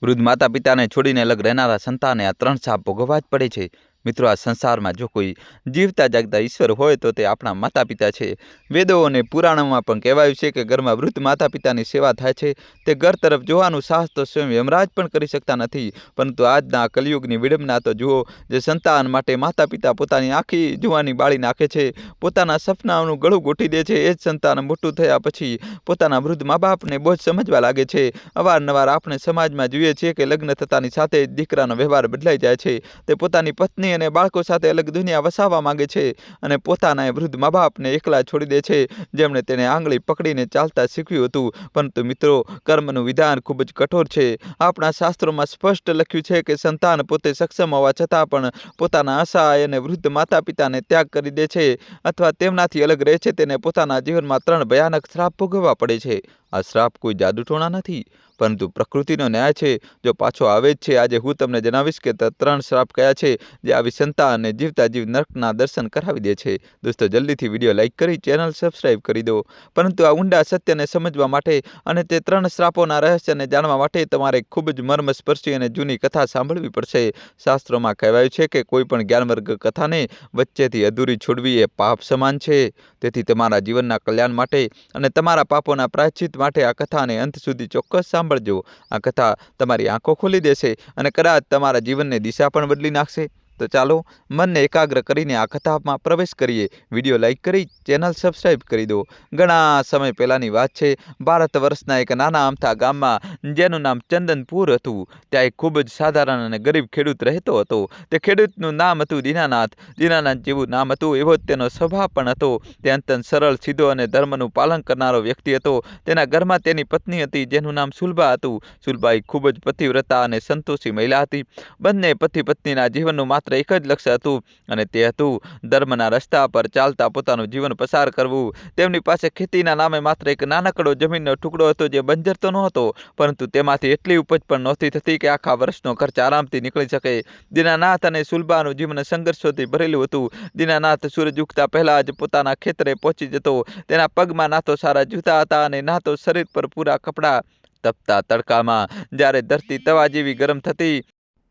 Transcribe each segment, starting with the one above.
વૃદ્ધ માતા પિતાને છોડીને અલગ રહેનારા સંતાને આ ત્રણ શાપ ભોગવવા જ પડે છે। મિત્રો, આ સંસારમાં જો કોઈ જીવતા જાગતા ઈશ્વર હોય તો તે આપણા માતા પિતા છે। વેદો અને પુરાણોમાં પણ કહેવાયું છે કે ઘરમાં વૃદ્ધ માતા પિતાની સેવા થાય છે તે ઘર તરફ જોવાનું સાહસ તો સ્વયં યમરાજ પણ કરી શકતા નથી। પરંતુ આજના કલિયુગની વિડંબના તો જુઓ, જે સંતાન માટે માતા પિતા પોતાની આખી જુવાની બાળી નાખે છે, પોતાના સપનાઓનું ગળું ગોઠી દે છે, એ જ સંતાન મોટું થયા પછી પોતાના વૃદ્ધ મા બાપને બોજ સમજવા લાગે છે। અવારનવાર આપણે સમાજમાં જોઈએ છીએ કે લગ્ન થતાની સાથે જ દીકરાનો વ્યવહાર બદલાઈ જાય છે। તે પોતાની પત્ની અને બાળકો સાથે અલગ દુનિયા વસાવવા માંગે છે અને પોતાના વૃદ્ધ મા બાપને એકલા છોડી દે છે, જેમણે તેને આંગળી પકડીને ચાલતા શીખવ્યું હતું। પરંતુ મિત્રો, કર્મનું વિધાન ખૂબ જ કઠોર છે। આપણા શાસ્ત્રોમાં સ્પષ્ટ લખ્યું છે કે સંતાન પોતે સક્ષમ હોવા છતાં પણ પોતાના અસહાય અને વૃદ્ધ માતા પિતાને ત્યાગ કરી દે છે અથવા તેમનાથી અલગ રહે છે તેને પોતાના જીવનમાં 3 ભયાનક શ્રાપ ભોગવવા પડે છે। આ શ્રાપ કોઈ જાદુટોણા નથી, પરંતુ પ્રકૃતિનો ન્યાય છે, જો પાછો આવે જ છે। આજે હું તમને જણાવીશ કે 3 શ્રાપ કયા છે જે આવી સંતાનને જીવતા જીવ નર્કના દર્શન કરાવી દે છે। દોસ્તો, જલ્દીથી વિડીયો લાઇક કરી ચેનલ સબસ્ક્રાઇબ કરી દો। પરંતુ આ ઊંડા સત્યને સમજવા માટે અને તે 3 શ્રાપોના રહસ્યને જાણવા માટે તમારે ખૂબ જ મર્મસ્પર્શી અને જૂની કથા સાંભળવી પડશે। શાસ્ત્રોમાં કહેવાયું છે કે કોઈ પણ જ્ઞાનવર્ગ કથાને વચ્ચેથી અધૂરી છોડવી એ પાપ સમાન છે। તેથી તમારા જીવનના કલ્યાણ માટે અને તમારા પાપોના પ્રાયશ્ચિત માટે આ કથાને અંત સુધી ચોક્કસ સાંભળજો। આ કથા તમારી આંખો ખોલી દેશે અને કદાચ તમારા જીવનની દિશા પણ બદલી નાખશે। તો ચાલો મનને એકાગ્ર કરીને આ કથામાં પ્રવેશ કરીએ। વિડીયો લાઇક કરી ચેનલ સબસ્ક્રાઇબ કરી દો। ઘણા સમય પહેલાંની વાત છે। ભારત વર્ષના એક નાના અમથા ગામમાં, જેનું નામ ચંદનપુર હતું, ત્યાં એક ખૂબ જ સાધારણ અને ગરીબ ખેડૂત રહેતો હતો। તે ખેડૂતનું નામ હતું દીનાનાથ। દીનાનાથ જેવું નામ હતું એવો જ તેનો સ્વભાવ પણ હતો। તે અત્યંત સરળ, સીધો અને ધર્મનું પાલન કરનારો વ્યક્તિ હતો। તેના ઘરમાં તેની પત્ની હતી, જેનું નામ સુલભા હતું। સુલભા એક ખૂબ જ પતિવ્રતા અને સંતોષી મહિલા હતી। બંને પતિ પત્નીના જીવનનું માત્ર એક જ લક્ષ્ય હતું અને તે હતું ધર્મના રસ્તા પર ચાલતા પોતાનું જીવન પસાર કરવું। તેમની પાસે ખેતીના નામે માત્ર એક નાનકડો જમીનનો ટુકડો હતો, જે બંજર તો નહોતો, પરંતુ તેમાંથી એટલી ઉપજ પણ નહોતી થતી કે આખા વર્ષનો ખર્ચ આરામથી નીકળી શકે। દીનાનાથ અને સુલભાનું જીવન સંઘર્ષોથી ભરેલું હતું। દીનાનાથ સૂરજ ઉગતા પહેલા જ પોતાના ખેતરે પહોંચી જતો। તેના પગમાં ના તો સારા જૂતા હતા અને ના તો શરીર પર પૂરા કપડાં। તપતા તડકામાં જ્યારે ધરતી તવા જેવી ગરમ થતી,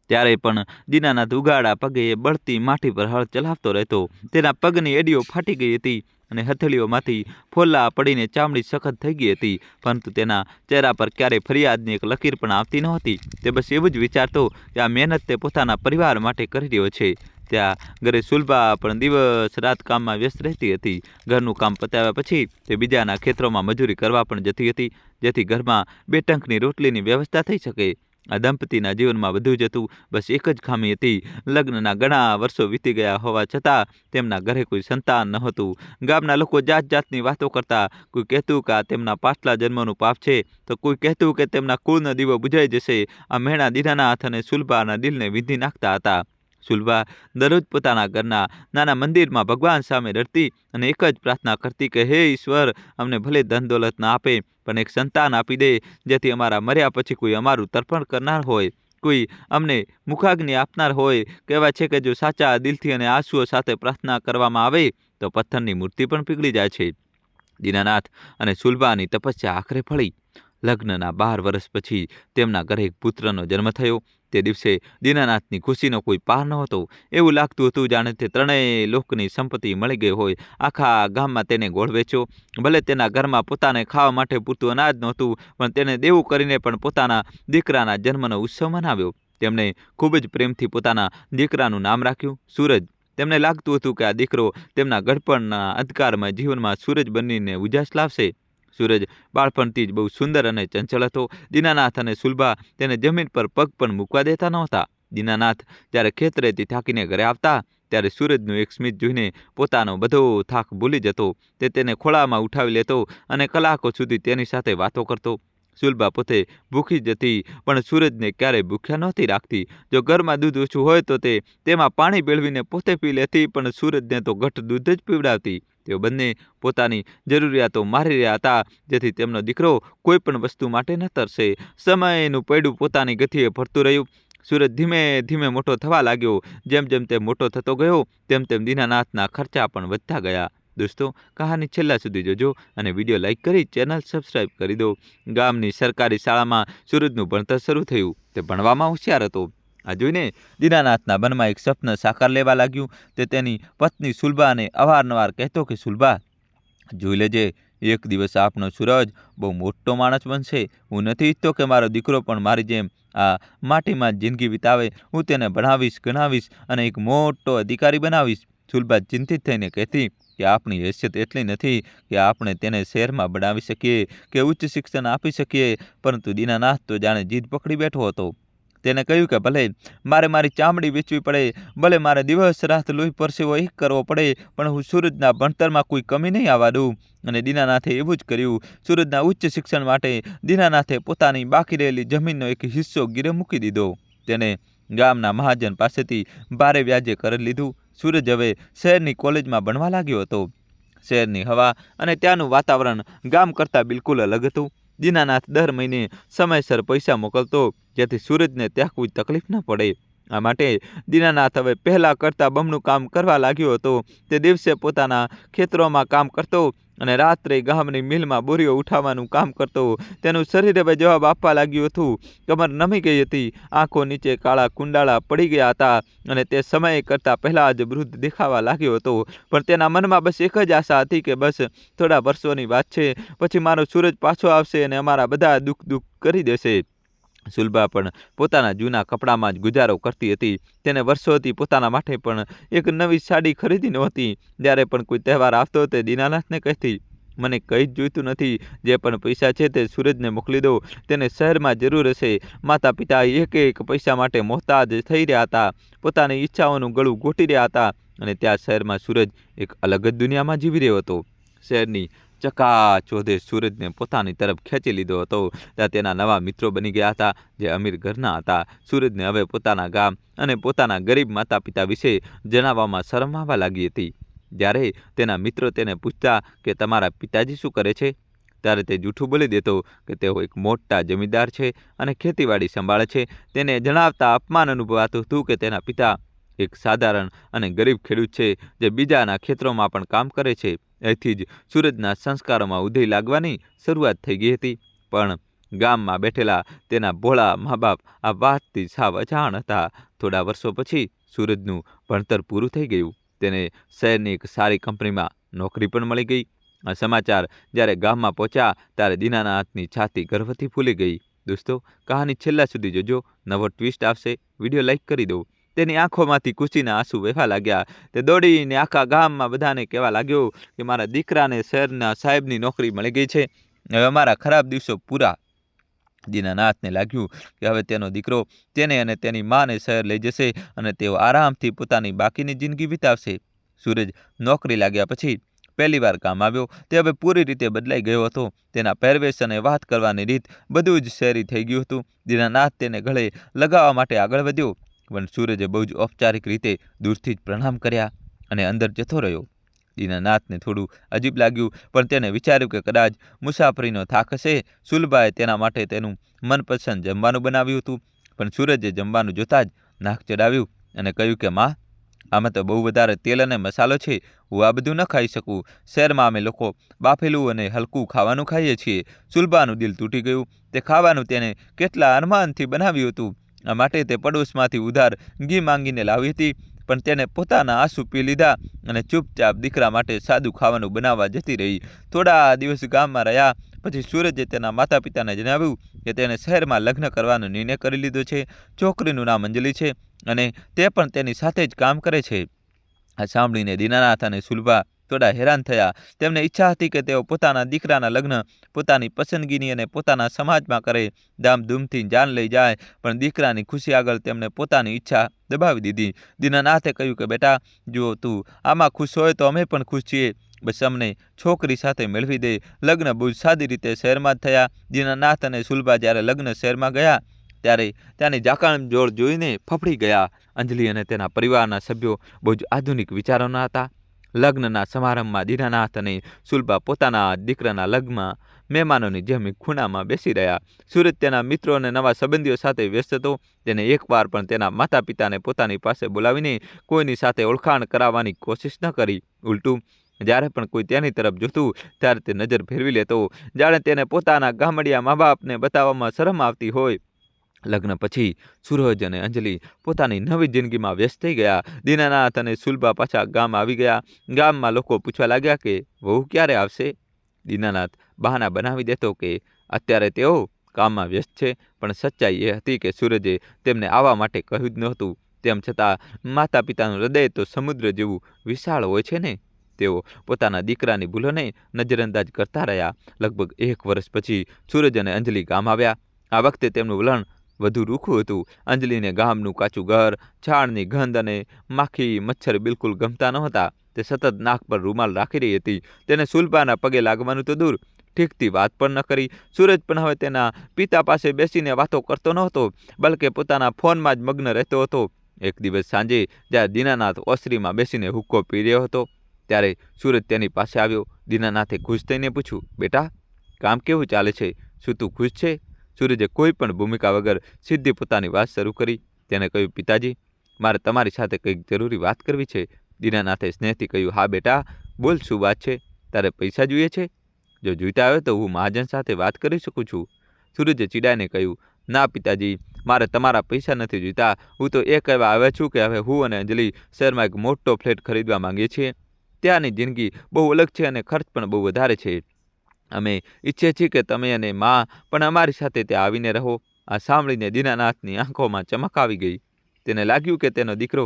ત્યારે પણ દીનાનાથ ઉગાડા પગે બળતી માટી પર હળ ચલાવતો રહેતો। તેના પગની એડીઓ ફાટી ગઈ હતી અને હથેળીઓમાંથી ફોલ્લા પડીને ચામડી સખત થઈ ગઈ હતી, પરંતુ તેના ચહેરા પર ક્યારેય ફરિયાદની એક લકીર પણ આવતી નહોતી। તે બસ એવું જ વિચારતો કે આ મહેનત તે પોતાના પરિવાર માટે કરી રહ્યો છે। ત્યાં ઘરે સુલભા પણ દિવસ રાત કામમાં વ્યસ્ત રહેતી હતી। ઘરનું કામ પતાવ્યા પછી તે બીજાના ખેતરોમાં મજૂરી કરવા પણ જતી હતી, જેથી ઘરમાં 2 ટંકની રોટલીની વ્યવસ્થા થઈ શકે। આ દંપતીના જીવનમાં બધું જ હતું, બસ એક જ ખામી હતી। લગ્નના ઘણા વર્ષો વીતી ગયા હોવા છતાં તેમના ઘરે કોઈ સંતાન નહોતું। ગામના લોકો જાત જાતની વાતો કરતા। કોઈ કહેતું કે આ તેમના પાછલા જન્મનું પાપ છે, તો કોઈ કહેતું કે તેમના કુળનો દીવો બુઝાઈ જશે। આ મેણા દીનાનાથ અને સુલભાના દિલને વીંધી નાખતા હતા। સુલભા દરરોજ પોતાના ઘરના નાના મંદિરમાં ભગવાન સામે રડતી અને એક જ પ્રાર્થના કરતી કે હે ઈશ્વર, અમને ભલે ધન દોલત ના આપે, પણ એક સંતાન આપી દે, જેથી અમારા મર્યા પછી કોઈ અમારું તર્પણ કરનાર હોય, કોઈ અમને મુખાગ્નિ આપનાર હોય। કહેવાય છે કે જો સાચા દિલથી અને આંસુઓ સાથે પ્રાર્થના કરવામાં આવે તો પથ્થરની મૂર્તિ પણ પીગળી જાય છે। દીનાનાથ અને સુલભાની તપસ્યા આખરે ફળી। લગ્નના 12 વર્ષ પછી તેમના ઘરે એક પુત્રનો જન્મ થયો। તે દિવસે દીનાનાથની ખુશીનો કોઈ પાર નહોતો। એવું લાગતું હતું જાણે તે ત્રણેય લોકની સંપત્તિ મળી ગઈ હોય। આખા ગામમાં તેને ગોળ વેચ્યો। ભલે તેના ઘરમાં પોતાને ખાવા માટે પૂરતું અનાજ નહોતું, પણ તેને દેવું કરીને પણ પોતાના દીકરાના જન્મનો ઉત્સવ મનાવ્યો। તેમણે ખૂબ જ પ્રેમથી પોતાના દીકરાનું નામ રાખ્યું સૂરજ। તેમને લાગતું હતું કે આ દીકરો તેમના ગડપણના અંધકારમાં જીવનમાં સૂરજ બનીને ઉજાસ લાવશે। સૂરજ બાળપણથી જ બહુ સુંદર અને ચંચળ હતો। દીનાનાથ અને સુલભા તેને જમીન પર પગ પણ મૂકવા દેતા નહોતા। દીનાનાથ જ્યારે ખેતરેથી થાકીને ઘરે આવતા, ત્યારે સૂરજનું એક સ્મિત જોઈને પોતાનો બધો થાક ભૂલી જતો। તે તેને ખોળામાં ઉઠાવી લેતો અને કલાકો સુધી તેની સાથે વાતો કરતો। સુલભા પોતે ભૂખી જતી, પણ સૂરજને ક્યારેય ભૂખ્યા નહોતી રાખતી। જો ઘરમાં દૂધ ઓછું હોય તો તે તેમાં પાણી ભેળવીને પોતે પી લેતી, પણ સૂરજને તો ઘટ દૂધ જ પીવડાવતી। તેઓ બંને પોતાની જરૂરિયાતો મારી રહ્યા હતા, જેથી તેમનો દીકરો કોઈ પણ વસ્તુ માટે ન તરસે। સમયનું પૈડું પોતાની ગતિએ ફરતું રહ્યું। સૂરજ ધીમે ધીમે મોટો થવા લાગ્યો। જેમ જેમ તે મોટો થતો ગયો, તેમ તેમ દીનાનાથના ખર્ચા પણ વધતા ગયા। દોસ્તો કહાની છેલ્લા સુધી જોજો અને વિડીયો લાઇક કરી ચેનલ સબસ્ક્રાઈબ કરી દો। ગામની સરકારી શાળામાં સૂરજનું ભણતર શરૂ થયું। તે ભણવામાં હોશિયાર હતો। આ જોઈને દીનાનાથના મનમાં એક સ્વપ્ન સાકાર લેવા લાગ્યું। તે તેની પત્ની સુલભાને અવારનવાર કહેતો કે સુલભા, જોઈ લેજે, એક દિવસ આપનો સૂરજ બહુ મોટો માણસ બનશે। હું નથી ઈચ્છતો કે મારો દીકરો પણ મારી જેમ આ માટીમાં જિંદગી વિતાવે। હું તેને ભણાવીશ, ગણાવીશ અને એક મોટો અધિકારી બનાવીશ। સુલભા ચિંતિત થઈને કહેતી કે આપણી હેસિયત એટલી નથી કે આપણે તેને શહેરમાં બનાવી શકીએ કે ઉચ્ચ શિક્ષણ આપી શકીએ। પરંતુ દીનાનાથ તો જાણે જીદ પકડી બેઠો હતો। તેને કહ્યું કે ભલે મારે મારી ચામડી વેચવી પડે, ભલે મારે દિવસ રાત લોહી પરસેવો એક કરવો પડે, પણ હું સૂરજના ભણતરમાં કોઈ કમી નહીં આવવા દઉં। અને દીનાનાથે એવું જ કર્યું। સૂરજના ઉચ્ચ શિક્ષણ માટે દીનાનાથે પોતાની બાકી રહેલી જમીનનો એક હિસ્સો ગીરે મૂકી દીધો। તેને ગામના મહાજન પાસેથી ભારે વ્યાજે કરી લીધું। સૂરજ હવે શહેરની કોલેજમાં ભણવા લાગ્યો હતો। શહેરની હવા અને ત્યાંનું વાતાવરણ ગામ કરતાં બિલકુલ અલગ હતું। દીનાનાથ દર મહિને સમયસર પૈસા મોકલતો, જેથી સૂરજને ત્યાં કોઈ તકલીફ ન પડે। આ માટે દીનાનાથ હવે પહેલાં કરતાં બમણું કામ કરવા લાગ્યો હતો। તે દિવસે પોતાના ખેતરોમાં કામ કરતો અને રાત્રે ગામની મિલમાં બોરીઓ ઉઠાવવાનું કામ કરતો। તેનું શરીર હવે જવાબ આપવા લાગ્યું હતું। કમર નમી ગઈ હતી, આંખો નીચે કાળા કુંડાળા પડી ગયા હતા અને તે સમય કરતાં પહેલાં જ વૃદ્ધ દેખાવા લાગ્યો હતો। પણ તેના મનમાં બસ એક જ આશા હતી કે બસ થોડા વર્ષોની વાત છે, પછી મારો સૂરજ પાછો આવશે અને અમારા બધા દુઃખ કરી દેશે। સુલભા પણ પોતાના જૂના કપડામાં જ ગુજારો કરતી હતી। તેને વર્ષોથી પોતાના માટે પણ એક નવી સાડી ખરીદી નહોતી। જ્યારે પણ કોઈ તહેવાર આવતો તે દીનાનાથને કહેતી, મને કંઈ જ જોઈતું નથી, જે પણ પૈસા છે તે સૂરજને મોકલી દો, તેને શહેરમાં જરૂર હશે। માતા પિતા એક પૈસા માટે મોહતાજ થઈ રહ્યા હતા, પોતાની ઈચ્છાઓનું ગળું ઘોટી રહ્યા હતા। અને ત્યાં શહેરમાં સૂરજ એક અલગ જ દુનિયામાં જીવી રહ્યો હતો। શહેરની ચકાચોંધે સૂરજને પોતાની તરફ ખેંચી લીધો હતો। ત્યાં તેના નવા મિત્રો બની ગયા હતા, જે અમીર ઘરના હતા। સૂરજને હવે પોતાના ગામ અને પોતાના ગરીબ માતા પિતા વિશે જણાવવામાં શરમ આવવા લાગી હતી। જ્યારે તેના મિત્રો તેને પૂછતા કે તમારા પિતાજી શું કરે છે, ત્યારે તે જૂઠું બોલી દેતો કે તેઓ એક મોટા જમીનદાર છે અને ખેતીવાડી સંભાળે છે। તેને જણાવતા અપમાન અનુભવાતું હતું કે તેના પિતા એક સાધારણ અને ગરીબ ખેડૂત છે, જે બીજાના ખેતરોમાં પણ કામ કરે છે। એથી જ સૂરજના સંસ્કારોમાં ઉધઈ લાગવાની શરૂઆત થઈ ગઈ હતી। પણ ગામમાં બેઠેલા તેના ભોળા મા બાપ આ વાતથી સાવ અજાણ હતા। થોડા વર્ષો પછી સૂરજનું ભણતર પૂરું થઈ ગયું। તેને શહેરની એક સારી કંપનીમાં નોકરી પણ મળી ગઈ। આ સમાચાર જ્યારે ગામમાં પહોંચ્યા ત્યારે દીનાનાથની છાતી ગર્વથી ફૂલી ગઈ। દોસ્તો કહાની છેલ્લા સુધી જોજો, નવો ટ્વિસ્ટ આવશે। વિડીયો લાઇક કરી દો। તેની આંખોમાંથી ખુશીના આંસુ વહેવા લાગ્યા। તે દોડીને આખા ગામમાં બધાને કહેવા લાગ્યો કે મારા દીકરાને શહેરના સાહેબની નોકરી મળી ગઈ છે, હવે અમારા ખરાબ દિવસો પૂરા। દીનાનાથને લાગ્યું કે હવે તેનો દીકરો તેને અને તેની માને શહેર લઈ જશે અને તેઓ આરામથી પોતાની બાકીની જિંદગી વિતાવશે। સૂરજ નોકરી લાગ્યા પછી પહેલી વાર કામ આવ્યો। તે હવે પૂરી રીતે બદલાઈ ગયો હતો। તેના પહેરવેશ અને વાત કરવાની રીત બધું જ શહેરી થઈ ગયું હતું। દીનાનાથ તેને ગળે લગાવવા માટે આગળ વધ્યો, પણ સૂરજે બહુ જ ઔપચારિક રીતે દૂરથી જ પ્રણામ કર્યા અને અંદર જતો રહ્યો। દીનાનાથને થોડું અજીબ લાગ્યું, પણ તેને વિચાર્યું કે કદાચ મુસાફરીનો થાક હશે। સુલભાએ તેના માટે તેનું મનપસંદ જમવાનું બનાવ્યું હતું, પણ સૂરજે જમવાનું જોતાં જ નાક ચડાવ્યું અને કહ્યું કે માં, આમાં તો બહુ વધારે તેલ અને મસાલો છે, હું આ બધું ન ખાઈ શકું। શહેરમાં અમે લોકો બાફેલું અને હલકું ખાવાનું ખાઈએ છીએ। સુલભાનું દિલ તૂટી ગયું। તે ખાવાનું તેને કેટલા અરમાનથી બનાવ્યું હતું। આ માટે તે પડોશમાંથી ઉધાર ઘી માંગીને લાવી હતી, પણ તેને પોતાના આંસુ પી લીધા અને ચૂપચાપ દીકરા માટે સાદું ખાવાનું બનાવવા જતી રહી। થોડા દિવસ ગામમાં રહ્યા પછી સૂરજે તેના માતા પિતાને જણાવ્યું કે તેને શહેરમાં લગ્ન કરવાનો નિર્ણય કરી લીધો છે। છોકરીનું નામ અંજલિ છે અને તે પણ તેની સાથે જ કામ કરે છે। આ સાંભળીને દીનાનાથ અને સુલભા થોડા હેરાન થયા। તેમને ઈચ્છા હતી કે તેઓ પોતાના દીકરાના લગ્ન પોતાની પસંદગીની અને પોતાના સમાજમાં કરે, ધામધૂમથી જાન લઈ જાય, પણ દીકરાની ખુશી આગળ તેમણે પોતાની ઈચ્છા દબાવી દીધી। દીનાનાથે કહ્યું કે બેટા, જો તું આમાં ખુશ હોય તો અમે પણ ખુશ છીએ, બસ અમને છોકરી સાથે મેળવી દે। લગ્ન બહુ સાદી રીતે શહેરમાં જ થયા। દીનાનાથ અને સુલભા જ્યારે લગ્ન શહેરમાં ગયા ત્યારે ત્યાંની જાકામજોળ જોઈને ફફડી ગયા। અંજલિ અને તેના પરિવારના સભ્યો બહુ જ આધુનિક વિચારોના હતા। લગ્નના સમારંભમાં દીનાનાથ અને સુલભા પોતાના દીકરાના લગ્નમાં મહેમાનોની જેમ ખૂણામાં બેસી રહ્યા। સૂરજ તેના મિત્રો અને નવા સંબંધીઓ સાથે વ્યસ્ત હતો। તેને એકવાર પણ તેના માતા પિતાને પોતાની પાસે બોલાવીને કોઈની સાથે ઓળખાણ કરાવવાની કોશિશ ન કરી। ઉલટું જ્યારે પણ કોઈ તેની તરફ જોતું ત્યારે તે નજર ફેરવી લેતો, જાણે તેને પોતાના ગામડિયા મા બાપને બતાવવામાં શરમ આવતી હોય. લગ્ન પછી સૂરજ અને અંજલિ પોતાની નવી જિંદગીમાં વ્યસ્ત થઈ ગયા. દીનાનાથ અને સુલભા પાછા ગામ આવી ગયા. ગામમાં લોકો પૂછવા લાગ્યા કે વહુ ક્યારે આવશે. દીનાનાથ બહાના બનાવી દેતો કે અત્યારે તેઓ કામમાં વ્યસ્ત છે, પણ સચ્ચાઈ એ હતી કે સૂરજે તેમને આવવા માટે કહ્યું જ નહોતું. તેમ છતાં માતા પિતાનું હૃદય તો સમુદ્ર જેવું વિશાળ હોય છે ને. તેઓ પોતાના દીકરાની ભૂલોને નજરઅંદાજ કરતા રહ્યા. લગભગ 1 વર્ષ પછી સૂરજ અને અંજલિ ગામ આવ્યા. આ વખતે તેમનું વલણ વધુ રૂખું હતું. અંજલિને ગામનું કાચું ઘર, છાણની ગંધ અને માખી મચ્છર બિલકુલ ગમતા નહોતા. તે સતત નાક પર રૂમાલ રાખી રહી હતી. તેને સુલભાના પગે લાગવાનું તો દૂર, ઠીકથી વાત પણ ન કરી. સૂરજ પણ હવે તેના પિતા પાસે બેસીને વાતો કરતો નહોતો, બલકે પોતાના ફોનમાં જ મગ્ન રહેતો હતો. એક દિવસ સાંજે જ્યારે દીનાનાથ ઓસરીમાં બેસીને હુક્કો પી રહ્યો હતો, ત્યારે સૂરજ તેની પાસે આવ્યો. દીનાનાથે ખુશ થઈને પૂછ્યું, બેટા, કામ કેવું ચાલે છે? શું તું ખુશ છે? સૂરજે કોઈ પણ ભૂમિકા વગર સીધી પોતાની વાત શરૂ કરી. તેને કહ્યું, પિતાજી, મારે તમારી સાથે કંઈક જરૂરી વાત કરવી છે. દીનાનાથે સ્નેહથી કહ્યું, હા બેટા, બોલ, શું વાત છે? તારે પૈસા જોઈએ છે? જો જોઈતા હોય તો હું મહાજન સાથે વાત કરી શકું છું. સૂરજે ચીડાઈને કહ્યું, ના પિતાજી, મારે તમારા પૈસા નથી જોઈતા. હું તો એ કહેવા આવ્યો છું કે હવે હું અને અંજલિ શહેરમાં એક મોટો ફ્લેટ ખરીદવા માંગીએ છીએ. ત્યાંની જિંદગી બહુ અલગ છે અને ખર્ચ પણ બહુ વધારે છે. અમે ઈચ્છીએ છીએ કે તમે અને મા પણ અમારી સાથે ત્યાં આવીને રહો. આ સાંભળીને દીનાનાથની આંખોમાં ચમક આવી ગઈ. તેને લાગ્યું કે તેનો દીકરો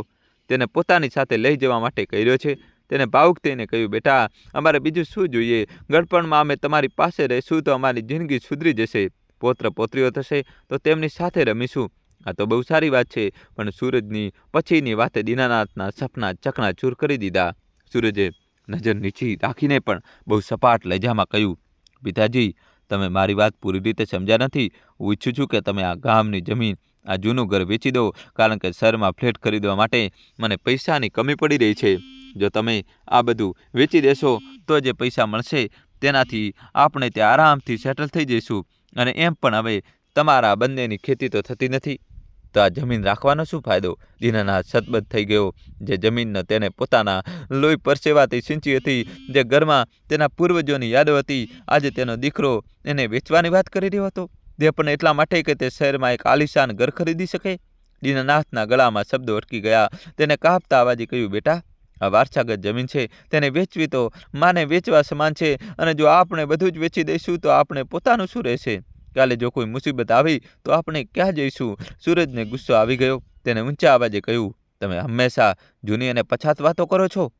તેને પોતાની સાથે લઈ જવા માટે કહી રહ્યો છે. તેને ભાવુક થઈને કહ્યું, બેટા, અમારે બીજું શું જોઈએ? ગડપણમાં અમે તમારી પાસે રહીશું તો અમારી જિંદગી સુધરી જશે. પૌત્ર પૌત્રીઓ થશે તો તેમની સાથે રમીશું. આ તો બહુ સારી વાત છે. પણ સૂરજની પછીની વાતે દીનાનાથના સપના ચકનાચૂર કરી દીધા. સૂરજે નજર નીચી રાખીને પણ બહુ સપાટ લહેજામાં કહ્યું, પિતાજી, તમે મારી વાત પૂરી રીતે સમજ્યા નથી. હું ઈચ્છું છું કે તમે આ ગામની જમીન, આ જૂનું ઘર વેચી દો, કારણ કે શહેરમાં ફ્લેટ ખરીદવા માટે મને પૈસાની કમી પડી રહી છે. જો તમે આ બધું વેચી દેશો તો જે પૈસા મળશે તેનાથી આપણે ત્યાં આરામથી સેટલ થઈ જઈશું. અને એમ પણ હવે તમારા બંનેની ખેતી તો થતી નથી, તો આ જમીન રાખવાનો શું ફાયદો? દીનાનાથ સતબત થઈ ગયો. જે જમીનને તેને પોતાના લોહી પરસેવાથી સિંચી હતી, જે ઘરમાં તેના પૂર્વજોની યાદો હતી, આજે તેનો દીકરો એને વેચવાની વાત કરી રહ્યો હતો. તે પણ એટલા માટે કે તે શહેરમાં એક આલિશાન ઘર ખરીદી શકે. દીનાનાથના ગળામાં શબ્દો અટકી ગયા. તેને કાપતા અવાજે કહ્યું, બેટા, આ વારસાગત જમીન છે. તેને વેચવી તો માને વેચવા સમાન છે. અને જો આપણે બધું જ વેચી દઈશું તો આપણે પોતાનું શું રહેશે? કાલે જો કોઈ મુસીબત આવી તો આપણે ક્યાં જઈશું? સૂરજને ગુસ્સો આવી ગયો. તેને ઊંચા અવાજે કહ્યું, તમે હંમેશા જૂની અને પછાત વાતો કરો છો.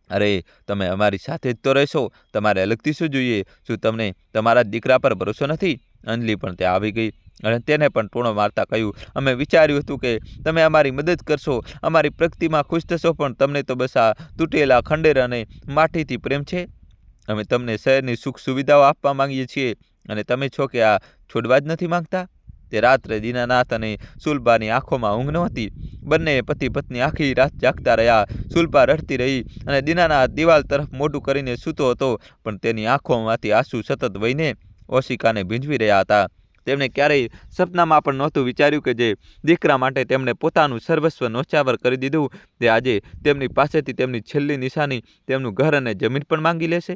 અરે, તમે અમારી સાથે જ તો રહેશો. તમારે અલગથી શું જોઈએ? શું તમને તમારા દીકરા પર ભરોસો નથી? અંજલિ પણ ત્યાં આવી ગઈ અને તેને પણ ટોણો મારતા કહ્યું, અમે વિચાર્યું હતું કે તમે અમારી મદદ કરશો, અમારી પ્રગતિમાં ખુશ થશો, પણ તમને તો બસ આ તૂટેલા ખંડેર અને માટીથી પ્રેમ છે. અમે તમને શહેરની સુખ સુવિધાઓ આપવા માંગીએ છીએ અને તમે છો કે આ છોડવા જ નથી માંગતા. તે રાત્રે દીનાનાથ અને સુલભાની આંખોમાં ઊંઘ નહોતી. બંને પતિ પત્ની આખી રાત જાગતા રહ્યા. સુલભા રડતી રહી અને દીનાનાથ દિવાલ તરફ મોઢું કરીને સૂતો હતો, પણ તેની આંખોમાંથી આંસુ સતત વહીને ઓશિકાને ભીંજવી રહ્યા હતા. તેમણે ક્યારેય સપનામાં પણ નહોતું વિચાર્યું કે જે દીકરા માટે તેમણે પોતાનું સર્વસ્વ નોચાવર કરી દીધું, તે આજે તેમની પાસેથી તેમની છેલ્લી નિશાની, તેમનું ઘર અને જમીન પણ માંગી લેશે.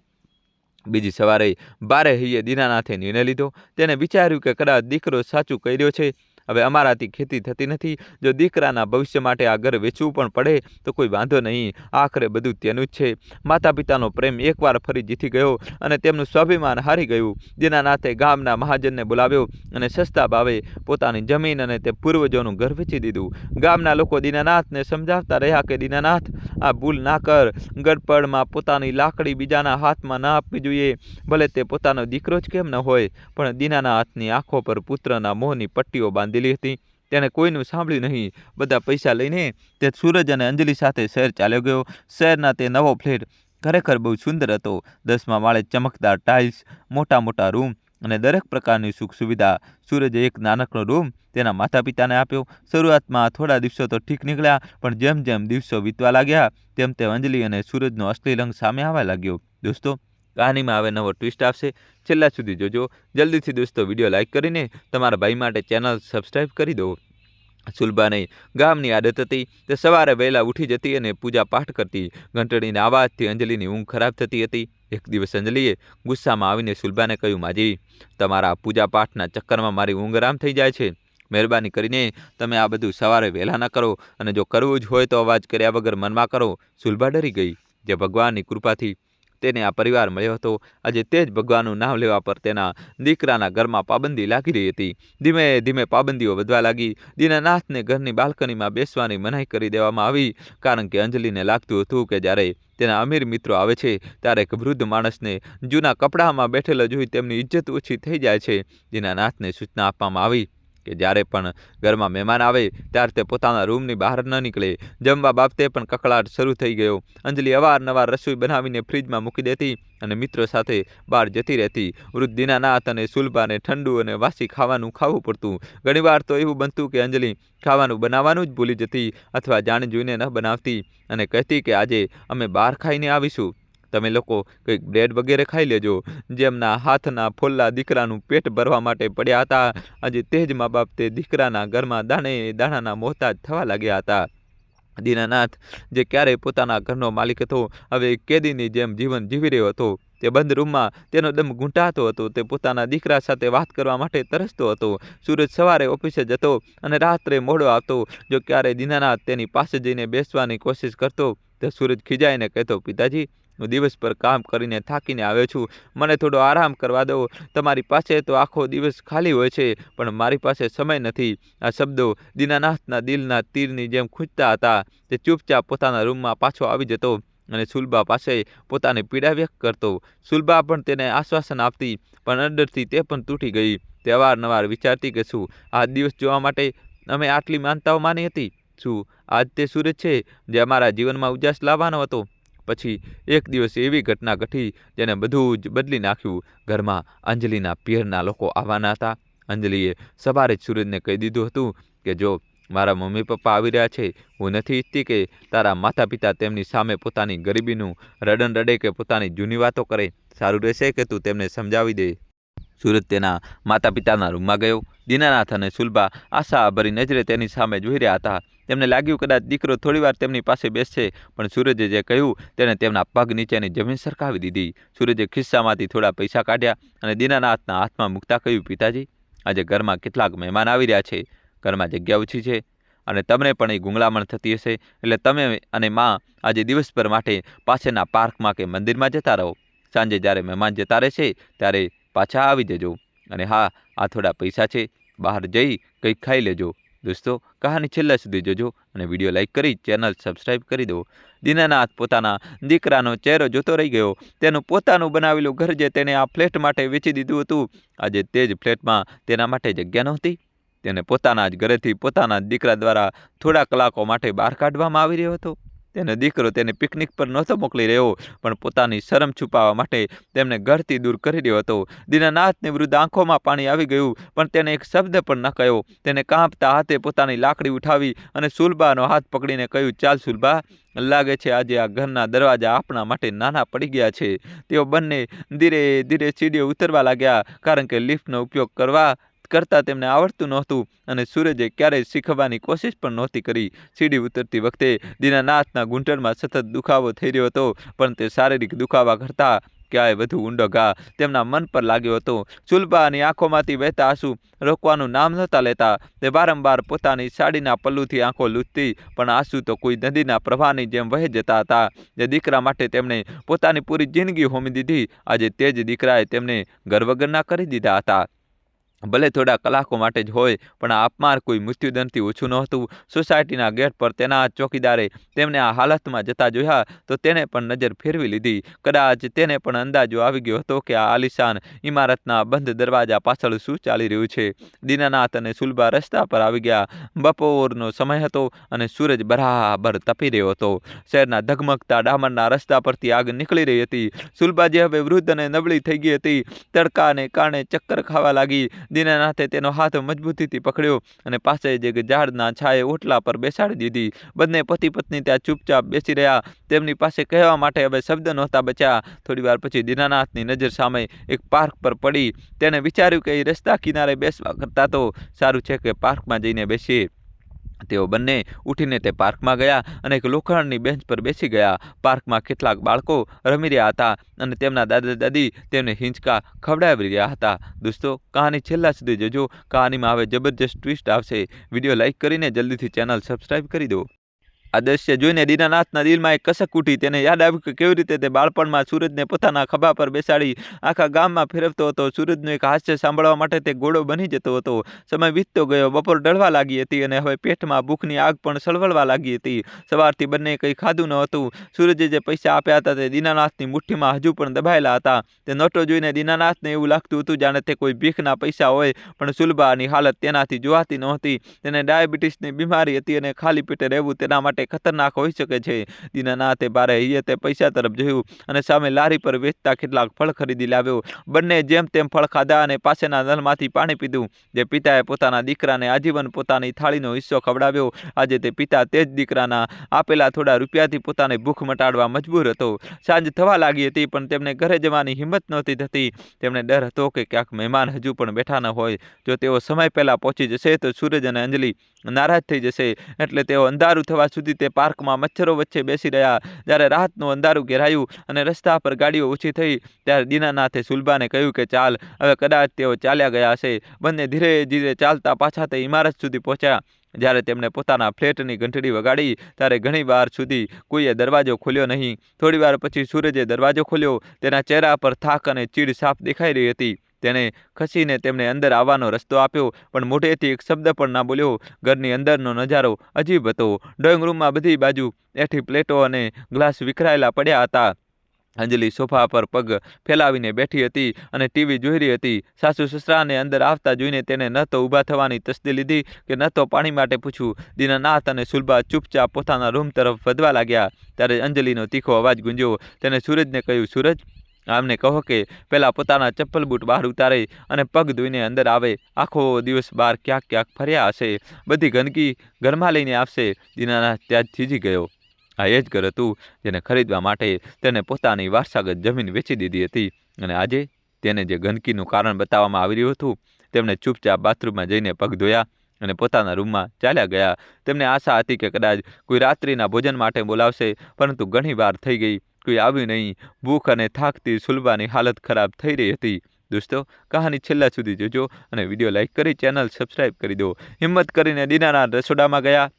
બીજી સવારે બારે હૈયે દીનાનાથે નિર્ણય લીધો. તેને વિચાર્યું કે કદાચ દીકરો સાચું કહી રહ્યો છે. હવે અમારાથી ખેતી થતી નથી. જો દીકરાના ભવિષ્ય માટે આ ઘર વેચવું પણ પડે તો કોઈ વાંધો નહીં. આખરે બધું તેનું જ છે. માતા પિતાનો પ્રેમ એકવાર ફરી જીતી ગયો અને તેમનું સ્વાભિમાન હારી ગયું. દીનાનાથે ગામના મહાજનને બોલાવ્યો અને સસ્તા ભાવે પોતાની જમીન અને તે પૂર્વજોનું ઘર વેચી દીધું. ગામના લોકો દીનાનાથને સમજાવતા રહ્યા કે દીનાનાથ, આ ભૂલ ના કર. ગડપણમાં પોતાની લાકડી બીજાના હાથમાં ના આપવી જોઈએ, ભલે તે પોતાનો દીકરો જ કેમ ન હોય. પણ દીનાનાથની આંખો પર પુત્રના મોહની પટ્ટીઓ બાંધેલી હતી. તેને કોઈનું સાંભળ્યું નહીં. બધા પૈસા લઈને તે સૂરજ અને અંજલિ સાથે શહેર ચાલ્યો ગયો. શહેરના તે નવો ફ્લેટ ખરેખર બહુ સુંદર હતો. 10મા માળે ચમકદાર ટાઇલ્સ, મોટા મોટા રૂમ અને દરેક પ્રકારની સુખ સુવિધા. સૂરજે એક નાનકડો રૂમ તેના માતા પિતાને આપ્યો. શરૂઆતમાં થોડા દિવસો તો ઠીક નીકળ્યા, પણ જેમ જેમ દિવસો વીતવા લાગ્યા તેમ તેમ અંજલિ અને સૂરજનો અસલી રંગ સામે આવવા લાગ્યો. દોસ્તો, કહાનીમાં હવે નવો ટ્વિસ્ટ આવશે. છેલ્લા સુધી જોજો. જલ્દીથી દોસ્તો વિડીયો લાઇક કરીને તમારા ભાઈ માટે ચેનલ સબસ્ક્રાઈબ કરી દો. સુલભાને ગામની આદત હતી તે સવારે વહેલા ઉઠી જતી અને પૂજા પાઠ કરતી. ઘંટડીના અવાજથી અંજલિની ઊંઘ ખરાબ થતી હતી. એક દિવસ અંજલિએ ગુસ્સામાં આવીને સુલભાને કહ્યું, માજી, તમારા પૂજા પાઠના ચક્કરમાં મારી ઊંઘ આરામ થઈ જાય છે. મહેરબાની કરીને તમે આ બધું સવારે વહેલા ન કરો, અને જો કરવું જ હોય તો અવાજ કર્યા વગર મનમાં કરો. સુલભા ડરી ગઈ. જે ભગવાનની કૃપાથી તેને આ પરિવાર મળ્યો હતો, આજે તે જ ભગવાનનું નામ લેવા પર તેના દીકરાના ઘરમાં પાબંદી લાગી રહી હતી. ધીમે ધીમે પાબંદીઓ વધવા લાગી. દીનાનાથને ઘરની બાલ્કનીમાં બેસવાની મનાઈ કરી દેવામાં આવી, કારણ કે અંજલિને લાગતું હતું કે જ્યારે તેના અમીર મિત્રો આવે છે ત્યારે એક વૃદ્ધ માણસને જૂના કપડામાં બેઠેલો જોઈ તેમની ઇજ્જત ઓછી થઈ જાય છે. દીનાનાથને સૂચના આપવામાં આવી કે જ્યારે પણ ઘરમાં મહેમાન આવે ત્યારે તે પોતાના રૂમની બહાર ન નીકળે. જમવા બાબતે પણ કકળાટ શરૂ થઈ ગયો. અંજલિ અવારનવાર રસોઈ બનાવીને ફ્રીજમાં મૂકી દેતી અને મિત્રો સાથે બહાર જતી રહેતી. વૃદ્ધ દીનાનાથ અને સુલભાને ઠંડુ અને વાસી ખાવાનું ખાવું પડતું. ઘણીવાર તો એવું બનતું કે અંજલિ ખાવાનું બનાવવાનું જ ભૂલી જતી અથવા જાણી જોઈને ન બનાવતી અને કહેતી કે આજે અમે બહાર ખાઈને આવીશું, તમે લોકો કંઈક બ્રેડ વગેરે ખાઈ લેજો. જેમના હાથના ફોલ્લા દીકરાનું પેટ ભરવા માટે પડ્યા હતા, આજે તે જ મા બાપ તે દીકરાના ઘરમાં દાણે દાણાના મોહતાજ થવા લાગ્યા હતા. દીનાનાથ, જે ક્યારેય પોતાના ઘરનો માલિક હતો, હવે કેદીની જેમ જીવન જીવી રહ્યો હતો. તે બંધ રૂમમાં તેનો દમ ઘૂંટાતો હતો. તે પોતાના દીકરા સાથે વાત કરવા માટે તરસતો હતો. સૂરજ સવારે ઓફિસે જતો અને રાત્રે મોડો આવતો. જો ક્યારેય દીનાનાથ તેની પાસે જઈને બેસવાની કોશિશ કરતો તો સૂરજ ખીજાઈને કહેતો, પિતાજી, હું દિવસ પર કામ કરીને થાકીને આવ્યો છું, મને થોડો આરામ કરવા દો. તમારી પાસે તો આખો દિવસ ખાલી હોય છે, પણ મારી પાસે સમય નથી. આ શબ્દો દીનાનાથના દિલના તીરની જેમ ખૂંચતા હતા. તે ચૂપચાપ પોતાના રૂમમાં પાછો આવી જતો અને સુલભા પાસે પોતાની પીડા વ્યક્ત કરતો. સુલભા પણ તેને આશ્વાસન આપતી, પણ અંદરથી તે પણ તૂટી ગઈ. તે અવારનવાર વિચારતી કે શું આ દિવસ જોવા માટે અમે આટલી માનતાઓ માની હતી? શું આજ તે સૂરજ છે જે અમારા જીવનમાં ઉજાસ લાવવાનો હતો? પછી એક દિવસ એવી ઘટના ઘટી જેને બધું જ બદલી નાખ્યું. ઘરમાં અંજલિના પિયરના લોકો આવવાના હતા. અંજલિએ સવારે જ સૂરજને કહી દીધું હતું કે જો મારા મમ્મી પપ્પા આવી રહ્યા છે, હું નથી ઈચ્છતી કે તારા માતા પિતા તેમની સામે પોતાની ગરીબીનું રડન રડે કે પોતાની જૂની વાતો કરે. સારું રહેશે કે તું તેમને સમજાવી દે. સૂરજ તેના માતા પિતાના રૂમમાં ગયો. દીનાનાથ અને સુલભા આશાભરી નજરે તેની સામે જોઈ રહ્યા હતા. તેમને લાગ્યું કદાચ દીકરો થોડીવાર તેમની પાસે બેસશે, પણ સૂરજે જે કહ્યું તેણે તેમના પગ નીચેની જમીન સરકાવી દીધી. સૂરજે ખિસ્સામાંથી થોડા પૈસા કાઢ્યા અને દીનાનાથના હાથમાં મૂકતા કહ્યું, પિતાજી, આજે ઘરમાં કેટલાક મહેમાન આવી રહ્યા છે. ઘરમાં જગ્યા ઓછી છે અને તમને પણ એ ગુંગળામણ થતી હશે, એટલે તમે અને માં આજે દિવસભર માટે પાસેના પાર્કમાં કે મંદિરમાં જતા રહો. સાંજે જ્યારે મહેમાન જતા રહેશે ત્યારે પાછા આવી જજો. અને હા, આ થોડા પૈસા છે, બહાર જઈ કંઈક ખાઈ લેજો. દોસ્તો, કહાની છેલ્લા સુધી જોજો અને વિડીયો લાઇક કરી ચેનલ સબસ્ક્રાઈબ કરી દો. દીનાનાથ પોતાના દીકરાનો ચહેરો જોતો રહી ગયો. તેનું પોતાનું બનાવેલું ઘર જે તેને આ ફ્લેટ માટે વેચી દીધું હતું, આજે તે જ ફ્લેટમાં તેના માટે જગ્યા નહોતી. તેને પોતાના જ ઘરેથી પોતાના દીકરા દ્વારા થોડા કલાકો માટે બહાર કાઢવામાં આવી રહ્યો હતો. તેનો દીકરો તેને પિકનિક પર નહોતો મોકલી રહ્યો, પણ પોતાની શરમ છુપાવવા માટે તેમને ઘરથી દૂર કરી રહ્યો હતો. દીનાનાથની વૃદ્ધ આંખોમાં પાણી આવી ગયું, પણ તેને એક શબ્દ પણ ન કહ્યો. તેને કાંપતા હાથે પોતાની લાકડી ઉઠાવી અને સુલભાનો હાથ પકડીને કહ્યું, ચાલ સુલભા, લાગે છે આજે આ ઘરના દરવાજા આપણા માટે નાના પડી ગયા છે. તેઓ બંને ધીરે ધીરે સીડીઓ ઉતરવા લાગ્યા, કારણ કે લિફ્ટનો ઉપયોગ કરતા તેમને આવડતું નહોતું અને સૂરજે ક્યારેય શીખવાની કોશિશ પણ નહોતી કરી. સીડી ઉતરતી વખતે દીનાનાથના ઘૂંટણમાં સતત દુખાવો થઈ રહ્યો હતો, પણ તે શારીરિક દુખાવા કરતાં ક્યાંય વધુ ઊંડો ઘા તેમના મન પર લાગ્યો હતો. સુલભાની આંખોમાંથી વહેતા આંસુ રોકવાનું નામ નહોતા લેતા. તે વારંવાર પોતાની સાડીના પલ્લુથી આંખો લૂછતી, પણ આંસુ તો કોઈ નદીના પ્રવાહની જેમ વહી જતા હતા. જે દીકરા માટે તેમણે પોતાની પૂરી જિંદગી હોમી દીધી, આજે તે જ દીકરાએ તેમને ઘર વગરના કરી દીધા હતા. ભલે થોડા કલાકો માટે જ હોય, પણ આ અપમાન કોઈ મૃત્યુદંડથી ઓછું નહોતું. સોસાયટીના ગેટ પર તેના ચોકીદારે તેમને આ હાલતમાં જતા જોયા તો તેને પણ નજર ફેરવી લીધી. કદાચ તેને પણ અંદાજો આવી ગયો હતો કે આ આલિશાન ઇમારતના બંધ દરવાજા પાછળ શું ચાલી રહ્યું છે. દીનાનાથ અને સુલભા રસ્તા પર આવી ગયા. બપોરનો સમય હતો અને સૂરજ બરાબર તપી રહ્યો હતો. શહેરના ધગમગતા ડામરના રસ્તા પરથી આગ નીકળી રહી હતી. સુલભા જે હવે વૃદ્ધ અને નબળી થઈ ગઈ હતી, તડકાને કારણે ચક્કર ખાવા લાગી. દીનાનાથે તેનો હાથ મજબૂતીથી પકડ્યો અને પાસે જ એક ઝાડના છાયે ઓટલા પર બેસાડી દીધી. બંને પતિ પત્ની ત્યાં ચૂપચાપ બેસી રહ્યા. તેમની પાસે કહેવા માટે હવે શબ્દ નહોતા બચ્યા. થોડીવાર પછી દીનાનાથની નજર સામે એક પાર્ક પર પડી. તેણે વિચાર્યું કે એ રસ્તા કિનારે બેસવા કરતાં તો સારું છે કે પાર્કમાં જઈને બેસીએ. તેઓ બંને ઉઠીને તે પાર્કમાં ગયા અને એક લોખંડની બેન્ચ પર બેસી ગયા. પાર્કમાં કેટલાક બાળકો રમી રહ્યા હતા અને તેમના દાદા દાદી તેમને હિંચકા ખવડાવી રહ્યા હતા. દોસ્તો, કહાની છેલ્લા સુધી જોજો. કહાનીમાં હવે જબરજસ્ત ટ્વિસ્ટ આવશે. વિડીયો લાઇક કરીને જલ્દીથી ચેનલ સબસ્ક્રાઇબ કરી દો. આ દ્રશ્ય જોઈને દીનાનાથના દિલમાં એક કસક ઉઠી. તેને યાદ આવ્યું કે કેવી રીતે તે બાળપણમાં સૂરજને પોતાના ખભા પર બેસાડી આખા ગામમાં ફેરવતો હતો. સૂરજનું એક હાસ્ય સાંભળવા માટે તે ઘોડો બની જતો હતો. સમય વીતતો ગયો. બપોર ઢળવા લાગી હતી અને હવે પેટમાં ભૂખની આગ પણ સળવળવા લાગી હતી. સવારથી બંને કંઈ ખાધું ન હતું. સૂરજે જે પૈસા આપ્યા હતા તે દીનાનાથની મુઠ્ઠીમાં હજુ પણ દબાયેલા હતા. તે નોટો જોઈને દીનાનાથને એવું લાગતું હતું જાણે તે કોઈ ભીખના પૈસા હોય, પણ સુલભાની હાલત તેનાથી જોવાતી નહોતી. તેને ડાયાબિટીસની બીમારી હતી અને ખાલી પેટે રહેવું તેના માટે ખતરનાક હોઈ શકે છે. દીનાનાથે ભારે હૈયતે પૈસા તરફ જોયું અને સામે લારી પર વેચતા કેટલાક ફળ ખરીદી લાવ્યો. બંને જેમ તેમ ફળ ખાધા અને પાસેના નળમાંથી પાણી પીધું. જે પિતાએ પોતાના દીકરાને આજીવન પોતાની થાળીનો હિસ્સો ખવડાવ્યો, આજે તે પિતા તે જ દીકરાના આપેલા થોડા રૂપિયાથી પોતાની ભૂખ મટાડવા મજબૂર હતો. સાંજ થવા લાગી હતી પણ તેમને ઘરે જવાની હિંમત નહોતી થતી. તેમને ડર હતો કે ક્યાંક મહેમાન હજુ પણ બેઠા ન હોય. જો તેઓ સમય પહેલાં પહોંચી જશે તો સૂરજ અને અંજલિ નારાજ થઈ જશે. એટલે તેઓ અંધારું થવા સુધી તે પાર્કમાં મચ્છરો વચ્ચે બેસી રહ્યા. જ્યારે રાતનું અંધારું ઘેરાયું અને રસ્તા પર ગાડીઓ ઓછી થઈ ત્યારે દીનાનાથે સુલભાને કહ્યું કે ચાલ. હવે કદાચ તેઓ ચાલ્યા ગયા હશે. બંને ધીરે ધીરે ચાલતા પાછા તે ઇમારત સુધી પહોંચ્યા. જ્યારે તેમણે પોતાના ફ્લેટની ઘંટડી વગાડી ત્યારે ઘણી વાર સુધી કોઈએ દરવાજો ખોલ્યો નહીં. થોડી વાર પછી સૂરજે દરવાજો ખોલ્યો. તેના ચહેરા પર થાક અને ચીડ સાફ દેખાઈ રહી હતી. તેણે ખસીને તેમને અંદર આવવાનો રસ્તો આપ્યો પણ મોઢેથી એક શબ્દ પણ ના બોલ્યો. ઘરની અંદરનો નજારો અજીબ હતો. ડ્રોઈંગ રૂમમાં બધી બાજુ એઠી પ્લેટો અને ગ્લાસ વિખરાયેલા પડ્યા હતા. અંજલિ સોફા પર પગ ફેલાવીને બેઠી હતી અને ટીવી જોઈ રહી હતી. સાસુ સસરાને અંદર આવતા જોઈને તેને ન તો ઊભા થવાની તસ્દી લીધી કે ન તો પાણી માટે પૂછ્યું. દીનાનાથ અને સુલભા ચૂપચાપ પોતાના રૂમ તરફ વધવા લાગ્યા. ત્યારે અંજલિનો તીખો અવાજ ગુંજ્યો. તેને સૂરજને કહ્યું, સૂરજ, આમને કહો કે પહેલાં પોતાના ચપ્પલ બૂટ બહાર ઉતારે અને પગ ધોઈને અંદર આવે. આખો દિવસ બહાર ક્યાંક ક્યાંક ફર્યા હશે. બધી ગંદકી ઘરમાં લઈને આવશે. દીનાનાથ ત્યાં જ થીજી ગયો. આ એ જ ઘર હતું જેને ખરીદવા માટે તેને પોતાની વારસાગત જમીન વેચી દીધી હતી અને આજે તેને જે ગંદકીનું કારણ બતાવવામાં આવી રહ્યું હતું. તેમણે ચૂપચાપ બાથરૂમમાં જઈને પગ ધોયા અને પોતાના રૂમમાં ચાલ્યા ગયા. તેમને આશા હતી કે કદાચ કોઈ રાત્રિના ભોજન માટે બોલાવશે, પરંતુ ઘણી વાર થઈ ગઈ, કોઈ આવ્યું નહીં. ભૂખ અને થાકથી સુલભાની હાલત ખરાબ થઈ રહી હતી. દોસ્તો, કહાની છેલ્લા સુધી જોજો અને વિડીયો લાઇક કરી ચેનલ સબસ્ક્રાઇબ કરી દો. હિંમત કરીને દીનાનાથ રસોડામાં ગયા.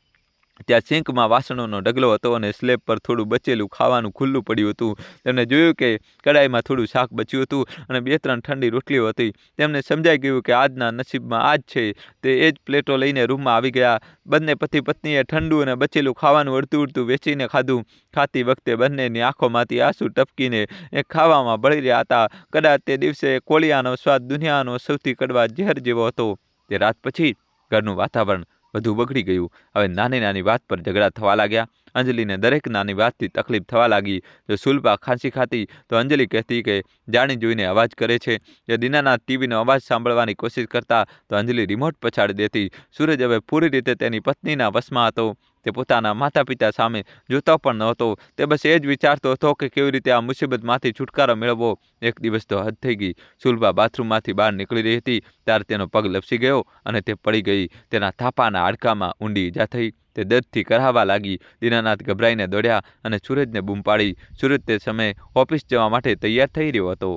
ત્યાં સિંકમાં વાસણોનો ઢગલો હતો અને સ્લેબ પર થોડું બચેલું ખાવાનું ખુલ્લું પડ્યું હતું. તેમણે જોયું કે કડાઈમાં થોડું શાક બચ્યું હતું અને 2-3 ઠંડી રોટલીઓ હતી. તેમને સમજાઈ ગયું કે આજના નસીબમાં આ જ છે. તે એ જ પ્લેટો લઈને રૂમમાં આવી ગયા. બંને પતિ પત્નીએ ઠંડુ અને બચેલું ખાવાનું અડધું અડધું વેચીને ખાધું. ખાતી વખતે બંનેની આંખોમાંથી આંસુ ટપકીને એ ખાવામાં ભળી રહ્યા હતા. કદાચ તે દિવસે કોળિયાનો સ્વાદ દુનિયાનો સૌથી કડવા ઝેર જેવો હતો. તે રાત પછી ઘરનું વાતાવરણ બધું બગડી ગયું. હવે નાની નાની વાત પર ઝઘડા થવા લાગ્યા. અંજલિને દરેક નાની વાતથી તકલીફ થવા લાગી. જો સુલભા ખાંસી ખાતી તો અંજલિ કહેતી કે જાણી જોઈને અવાજ કરે છે. જો દીનાનાથ ટીવીનો અવાજ સાંભળવાની કોશિશ કરતા તો અંજલિ રિમોટ પછાડી દેતી. સૂરજ હવે પૂરી રીતે તેની પત્નીના વશમાં હતો. તે પોતાના માતા પિતા સામે જોતો પણ નહોતો. તે બસ એ જ વિચારતો હતો કે કેવી રીતે આ મુસીબતમાંથી છુટકારો મેળવવો. એક દિવસ તો હદ થઈ ગઈ. સુલભા બાથરૂમમાંથી બહાર નીકળી રહી હતી ત્યારે તેનો પગ લપસી ગયો અને તે પડી ગઈ. તેના થાપાના હાડકામાં ઊંડી ઈજા થઈ. તે દર્દથી કરાવવા લાગી. દીનાનાથ ગભરાઈને દોડ્યા અને સૂરજને બૂમ પાડી. સૂરજ તે સમયે ઓફિસ જવા માટે તૈયાર થઈ રહ્યો હતો.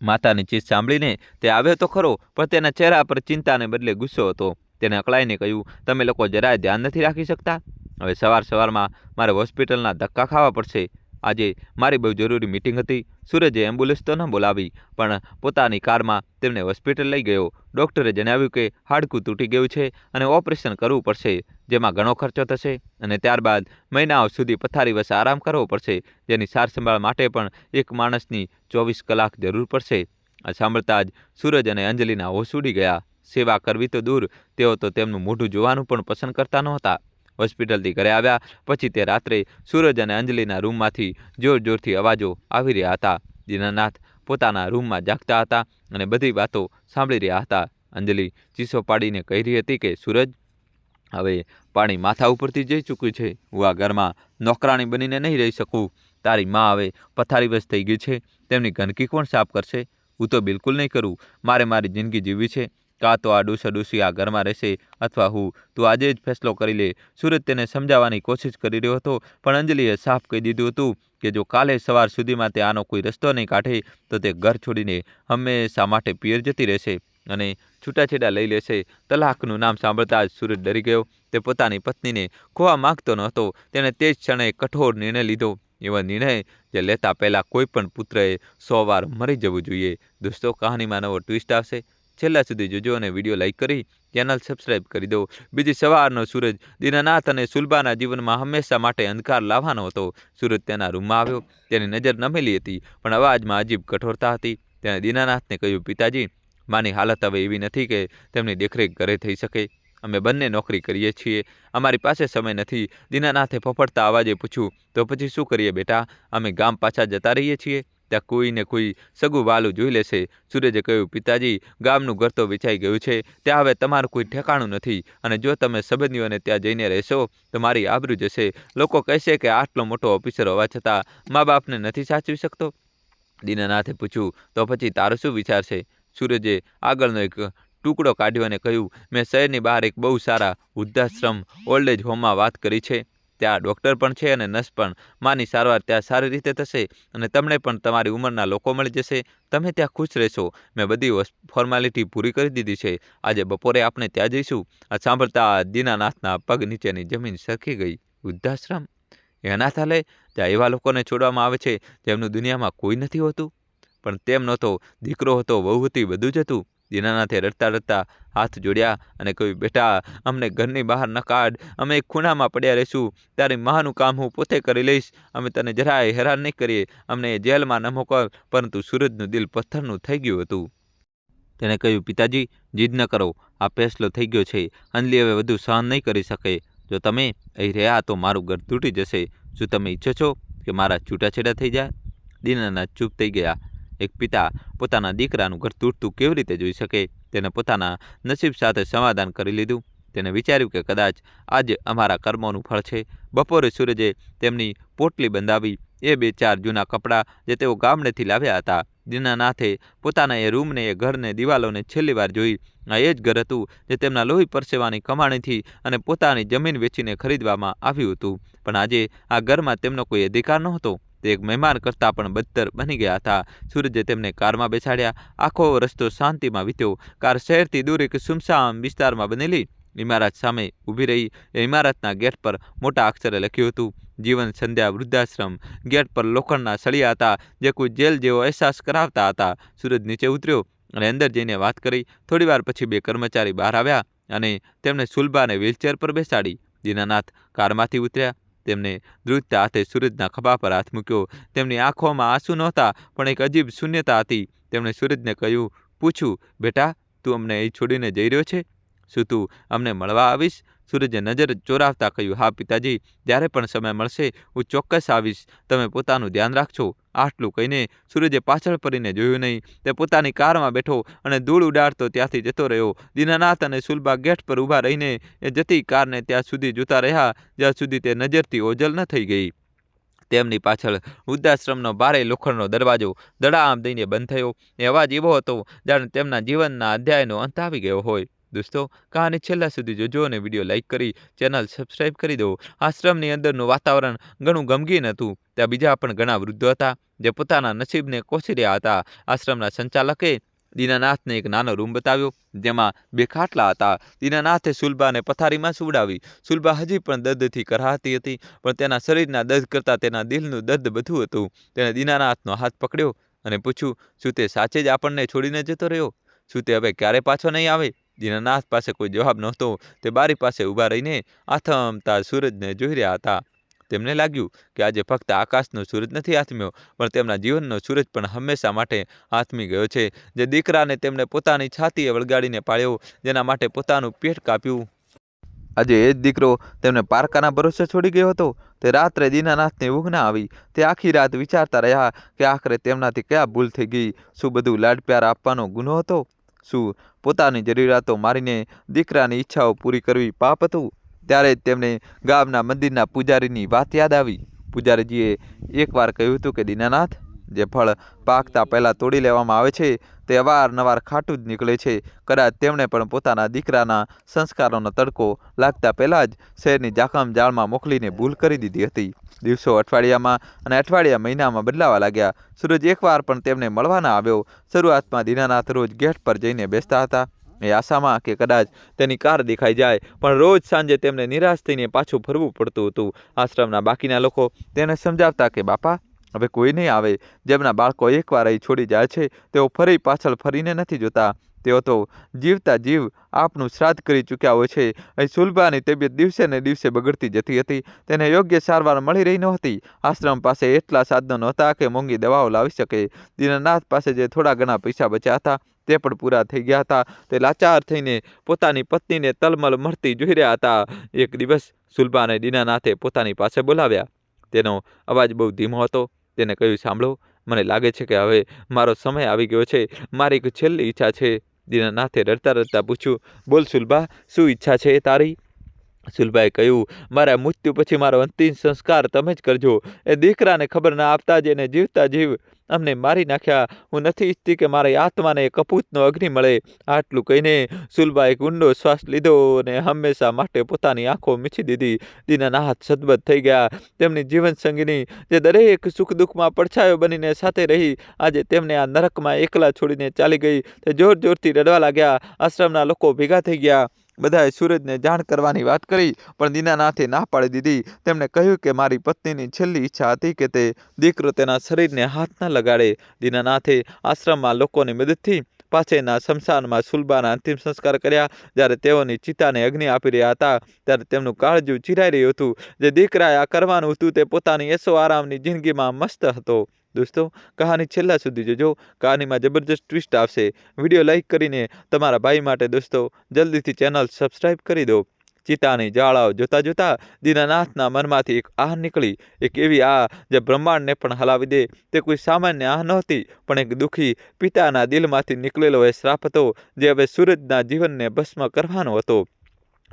માતાની ચીજ સાંભળીને તે આવ્યો તો ખરો, પણ તેના ચહેરા પર ચિંતાને બદલે ગુસ્સો હતો. તેને અકળાઈને કહ્યું, તમે લોકો જરાય ધ્યાન નથી રાખી શકતા? હવે સવારમાં મારે હોસ્પિટલના ધક્કા ખાવા પડશે. આજે મારી બહુ જરૂરી મિટિંગ હતી. સૂરજે એમ્બ્યુલન્સ તો ન બોલાવી પણ પોતાની કારમાં તેમને હોસ્પિટલ લઈ ગયો. ડૉક્ટરે જણાવ્યું કે હાડકું તૂટી ગયું છે અને ઓપરેશન કરવું પડશે, જેમાં ઘણો ખર્ચો થશે અને ત્યારબાદ મહિનાઓ સુધી પથારીવશ આરામ કરવો પડશે, જેની સારસંભાળ માટે પણ એક માણસની 24 કલાક જરૂર પડશે. આ સાંભળતા જ સૂરજ અને અંજલિના હોશ ઉડી ગયા. સેવા કરવી તો દૂર, તેઓ તો તેમનું મોઢું જોવાનું પણ પસંદ કરતા નહોતા. હોસ્પિટલથી ઘરે આવ્યા પછી તે રાત્રે સૂરજ અને અંજલિના રૂમમાંથી જોર જોરથી અવાજો આવી રહ્યા હતા. દીનાનાથ પોતાના રૂમમાં જાગતા હતા અને બધી વાતો સાંભળી રહ્યા હતા. અંજલિ ચીસો પાડીને કહી રહી હતી કે સૂરજ, હવે પાણી માથા ઉપરથી જઈ ચૂક્યું છે. હું આ ઘરમાં નોકરાણી બનીને નહીં રહી શકું. તારી માં હવે પથારીવશ થઈ ગઈ છે. તેમની ગંદકી કોણ સાફ કરશે? હું તો બિલકુલ નહીં કરું. મારે મારી જિંદગી જીવવી છે. કાં તો આ ડૂસી આ ઘરમાં રહેશે અથવા હું, તું આજે જ ફેસલો કરી લે. સૂરજ તેને સમજાવવાની કોશિશ કરી રહ્યો હતો, પણ અંજલિએ સાફ કહી દીધું હતું કે જો કાલે સવાર સુધીમાં તે આનો કોઈ રસ્તો નહીં કાઢે તો તે ઘર છોડીને હંમેશા માટે પિયર જતી રહેશે અને છૂટાછેડા લઈ લેશે. તલાકનું નામ સાંભળતા જ સૂરજ ડરી ગયો. તે પોતાની પત્નીને ખોવા માંગતો ન હતો. તેણે તે જ ક્ષણે કઠોર નિર્ણય લીધો, એવો નિર્ણય જે લેતા પહેલાં કોઈ પણ પુત્રએ 100 વાર મરી જવું જોઈએ. દોસ્તો, કહાનીમાં નવો ટ્વિસ્ટ આવશે. છેલ્લા સુધી જોજો અને વિડીયો લાઈક કરી ચેનલ સબસ્ક્રાઈબ કરી દો. બીજી સવારનો સૂરજ દીનાનાથ અને સુલભાના જીવનમાં હંમેશા માટે અંધકાર લાવવાનો હતો. સૂરજ તેના રૂમમાં આવ્યો. તેની નજર નમેલી હતી, પણ અવાજમાં અજીબ કઠોરતા હતી. તેણે દીનાનાથને કહ્યું, પિતાજી, માની હાલત હવે એવી નથી કે તેમની દેખરેખ ઘરે થઈ શકે. અમે બંને નોકરી કરીએ છીએ, અમારી પાસે સમય નથી. દીનાનાથે ફફડતા અવાજે પૂછ્યું, તો પછી શું કરીએ બેટા? અમે ગામ પાછા જતા રહીએ છીએ, ત્યાં કોઈને કોઈ સગું વાલું જોઈ લેશે. સૂરજે કહ્યું, પિતાજી, ગામનું ઘર તો વેચાઈ ગયું છે, ત્યાં હવે તમારું કોઈ ઠેકાણું નથી, અને જો તમે સંબંધીઓને ત્યાં જઈને રહેશો તો મારી આબરૂ જશે. લોકો કહેશે કે આટલો મોટો ઓફિસર હોવા છતાં મા બાપને નથી સાચવી શકતો. દીનાનાથે પૂછ્યું, તો પછી તારો શું વિચાર છે? સૂરજે આગળનો એક ટુકડો કાઢ્યો અને કહ્યું, મેં શહેરની બહાર એક બહુ સારા વૃદ્ધાશ્રમ ઓલ્ડ એજ હોમમાં વાત કરી છે. ત્યાં ડૉક્ટર પણ છે અને નર્સ પણ. માની સારવાર ત્યાં સારી રીતે થશે અને તમને પણ તમારી ઉંમરના લોકો મળી જશે. તમે ત્યાં ખુશ રહેશો. મેં બધી ફોર્માલિટી પૂરી કરી દીધી છે. આજે બપોરે આપણે ત્યાં જઈશું. આ સાંભળતા દીનાનાથના પગ નીચેની જમીન સરકી ગઈ. વૃદ્ધાશ્રમ, એ અનાથાલય, જ્યાં એવા લોકોને છોડવામાં આવે છે જેમનું દુનિયામાં કોઈ નથી હોતું. પણ તેમ નહોતો. દીકરો હતો, વહુ હતી, બધું જ હતું. દીનાનાથે રડતા રડતા હાથ જોડ્યા અને કહ્યું, બેટા, અમને ઘરની બહાર ન કાઢ. અમે એક ખૂણામાં પડ્યા રહીશું. તારી માનું કામ હું પોતે કરી લઈશ. અમે તને જરાય હેરાન નહીં કરીએ. અમને જેલમાં ન મોકલ. પરંતુ સૂરજનું દિલ પથ્થરનું થઈ ગયું હતું. તેણે કહ્યું, પિતાજી, જીદ ન કરો. આ ફેસલો થઈ ગયો છે. અંજલિ હવે વધુ સહન નહીં કરી શકે. જો તમે અહીં રહ્યા તો મારું ઘર તૂટી જશે. શું તમે ઈચ્છો છો કે મારા છૂટાછેડા થઈ જાય? દીનાનાથ ચૂપ થઈ ગયા. એક પિતા પોતાના દીકરાનું ઘર તૂટતું કેવી રીતે જોઈ શકે? તેને પોતાના નસીબ સાથે સમાધાન કરી લીધું. તેને વિચાર્યું કે કદાચ આજે અમારા કર્મોનું ફળ છે. બપોરે સૂરજે તેમની પોટલી બંધાવી. એ 2-4 જૂના કપડાં જે તેઓ ગામડેથી લાવ્યા હતા. દીનાનાથે પોતાના એ રૂમને, એ ઘરને, દિવાલોને છેલ્લી વાર જોઈ. આ એ જ ઘર હતું જે તેમના લોહી પરસેવાની કમાણીથી અને પોતાની જમીન વેચીને ખરીદવામાં આવ્યું હતું. પણ આજે આ ઘરમાં તેમનો કોઈ અધિકાર નહોતો. તે એક મહેમાન કરતાં પણ બદતર બની ગયા હતા. સૂરજે તેમને કારમાં બેસાડ્યા. આખો રસ્તો શાંતિમાં વીત્યો. કાર શહેરથી દૂર એક સુમસામ વિસ્તારમાં બનેલી ઇમારત સામે ઊભી રહી. એ ઇમારતના ગેટ પર મોટા અક્ષરે લખ્યું હતું, જીવન સંધ્યા વૃદ્ધાશ્રમ. ગેટ પર લોખંડના સળિયા હતા જે કોઈ જેલ જેવો અહેસાસ કરાવતા હતા. સૂરજ નીચે ઉતર્યો અને અંદર જઈને વાત કરી. થોડીવાર પછી 2 કર્મચારી બહાર આવ્યા અને તેમણે સુલભાને વ્હીલચેર પર બેસાડી. દીનાનાથ કારમાંથી ઉતર્યા. તેમને ધ્રુજતા હાથે સૂરજના ખભા પર હાથ મૂક્યો. તેમની આંખોમાં આંસુ નહોતા, પણ એક અજીબ શૂન્યતા હતી. તેમણે સૂરજને કહ્યું, પૂછ્યું, બેટા, તું અમને અહીં છોડીને જઈ રહ્યો છે? શું તું અમને મળવા આવીશ? સૂરજે નજર ચોરાવતા કહ્યું, હા પિતાજી, જ્યારે પણ સમય મળશે હું ચોક્કસ આવીશ. તમે પોતાનું ધ્યાન રાખજો. આટલું કહીને સૂરજે પાછળ ફરીને જોયું નહીં. તે પોતાની કારમાં બેઠો અને ધૂળ ઉડાડતો ત્યાંથી જતો રહ્યો. દીનાનાથ અને સુલભા ગેટ પર ઊભા રહીને એ જતી કારને ત્યાં સુધી જોતા રહ્યા જ્યાં સુધી તે નજરથી ઓझલ ન થઈ ગઈ. તેમની પાછળ વૃદ્ધાશ્રમનો ભારે લોખંડનો દરવાજો ધડામ દઈને બંધ થયો. એ અવાજ એવો હતો જાણે તેમના જીવનના અધ્યાયનો અંત આવી ગયો હોય. દોસ્તો, કહાની છેલ્લા સુધી જોજો અને વિડીયો લાઈક કરી ચેનલ સબસ્ક્રાઈબ કરી દો. આશ્રમની અંદરનું વાતાવરણ ઘણું ગમગીન હતું. ત્યાં બીજા પણ ઘણા વૃદ્ધો હતા જે પોતાના નસીબને કોસી રહ્યા હતા. આશ્રમના સંચાલકે દીનાનાથને એક નાનો રૂમ બતાવ્યો જેમાં 2 ખાટલા હતા. દીનાનાથે સુલભાને પથારીમાં સુવડાવી. સુલભા હજી પણ દર્દથી કરાતી હતી, પણ તેના શરીરના દર્દ કરતાં તેના દિલનું દર્દ વધુ હતું. તેણે દીનાનાથનો હાથ પકડ્યો અને પૂછ્યું, શું તે સાચે જ આપણને છોડીને જતો રહ્યો? શું તે હવે ક્યારે પાછો નહીં આવે? દીનાનાથ પાસે કોઈ જવાબ નહોતો. તે બારી પાસે ઊભા રહીને આથમતા સૂરજને જોઈ રહ્યા હતા. તેમને લાગ્યું કે આજે ફક્ત આકાશનો સૂરજ નથી આથમ્યો, પણ તેમના જીવનનો સૂરજ પણ હંમેશા માટે આથમી ગયો છે. જે દીકરાને તેમણે પોતાની છાતીએ વળગાડીને પાળ્યો, જેના માટે પોતાનું પેટ કાપ્યું, આજે એ જ દીકરો તેમને પારકાના ભરોસે છોડી ગયો હતો. તે રાત્રે દીનાનાથને ઊંઘ ના આવી. તે આખી રાત વિચારતા રહ્યા કે આખરે તેમનાથી કયા ભૂલ થઈ ગઈ. શું બધું લાડ પ્યાર આપવાનો ગુનો હતો? શું પોતાની જરૂરિયાતો મારીને દીકરાની ઈચ્છાઓ પૂરી કરવી પાપ હતું? ત્યારે જ તેમને ગામના મંદિરના પૂજારીની વાત યાદ આવી. પૂજારીજીએ એકવાર કહ્યું હતું કે દીનાનાથ, જે ફળ પાકતા પહેલાં તોડી લેવામાં આવે છે તે અવારનવાર ખાટું જ નીકળે છે. કદાચ તેમણે પણ પોતાના દીકરાના સંસ્કારોનો તડકો લાગતા પહેલાં જ શહેરની જાખમ જાળમાં મોકલીને ભૂલ કરી દીધી હતી. દિવસો અઠવાડિયામાં અને અઠવાડિયા મહિનામાં બદલાવા લાગ્યા. સૂરજ એકવાર પણ તેમને મળવા ન આવ્યો. શરૂઆતમાં દીનાનાથ રોજ ગેટ પર જઈને બેસતા હતા એ આશામાં કે કદાચ તેની કાર દેખાઈ જાય, પણ રોજ સાંજે તેમને નિરાશ થઈને પાછું ફરવું પડતું હતું. આશ્રમના બાકીના લોકો તેને સમજાવતા કે બાપા, હવે કોઈ નહીં આવે. જેમના બાળકો એકવાર અહીં છોડી જાય છે તેઓ ફરી પાછળ ફરીને નથી જોતા. તેઓ તો જીવતા જીવ આપનું શ્રાદ્ધ કરી ચૂક્યા હોય છે. અહીં સુલભાની તબિયત દિવસે ને દિવસે બગડતી જતી હતી. તેને યોગ્ય સારવાર મળી રહી નહોતી. આશ્રમ પાસે એટલા સાધનો નહોતા કે મોંઘી દવાઓ લાવી શકે. દીનાનાથ પાસે જે થોડા ઘણા પૈસા બચ્યા હતા તે પણ પૂરા થઈ ગયા હતા. તે લાચાર થઈને પોતાની પત્નીને તલમલ મળતી જોઈ રહ્યા હતા. એક દિવસ સુલભાને દીનાનાથે પોતાની પાસે બોલાવ્યા. તેનો અવાજ બહુ ધીમો હતો. તેને કહ્યું, સાંભળો, મને લાગે છે કે હવે મારો સમય આવી ગયો છે. મારી એક છેલ્લી ઈચ્છા છે. દીનાનાથે રડતા રડતા પૂછ્યું, બોલ સુલભા, શું ઈચ્છા છે તારી? સુલભાએ કહ્યું, મારા મૃત્યુ પછી મારો અંતિમ સંસ્કાર તમે જ કરજો. એ દીકરાને ખબર ના આપતા જ એને જીવતા જીવ અમને મારી નાખ્યા. હું નથી ઈચ્છતી કે મારી આત્માને કપૂતનો અગ્નિ મળે. આટલું કહીને સુલભાએ એક ઊંડો શ્વાસ લીધો અને હંમેશા માટે પોતાની આંખો મીચી દીધી. દીનાનાથ સદબદ થઈ ગયા. તેમની જીવન સંગીની જે દરેક સુખ દુઃખમાં પડછાયો બનીને સાથે રહી, આજે તેમને આ નરકમાં એકલા છોડીને ચાલી ગઈ. તે જોર જોરથી રડવા લાગ્યા. આશ્રમના લોકો ભેગા થઈ ગયા. બધાએ સૂરજને જાણ કરવાની વાત કરી, પણ દીનાનાથે ના પાડી દીધી. તેમણે કહ્યું કે મારી પત્નીની છેલ્લી ઈચ્છા હતી કે તે દીકરો તેના શરીરને હાથ ન લગાડે. દીનાનાથે આશ્રમમાં લોકોની મદદથી પાસેના સ્મશાનમાં સુલભાના અંતિમ સંસ્કાર કર્યા. જ્યારે તેઓની ચિતાને અગ્નિ આપી રહ્યા હતા ત્યારે તેમનું કાળજું ચીરાઈ રહ્યું હતું. જે દીકરાએ આ કરવાનું હતું તે પોતાની એસો આરામની જિંદગીમાં મસ્ત હતો. દોસ્તો, કહાની છેલ્લા સુધી જોજો. કહાનીમાં જબરજસ્ત ટ્વિસ્ટ આવશે. વિડીયો લાઈક કરીને તમારા ભાઈ માટે દોસ્તો જલ્દીથી ચેનલ સબસ્ક્રાઈબ કરી દો. ચિતાની જ્વાળાઓ જોતા જોતા દીનાનાથના મનમાંથી એક આહ નીકળી. એક એવી આહ જે બ્રહ્માંડને પણ હલાવી દે. તે કોઈ સામાન્ય આહ નહોતી, પણ એક દુઃખી પિતાના દિલમાંથી નીકળેલો એ શ્રાપ હતો જે હવે સૂરજના જીવનને ભસ્મ કરવાનો હતો.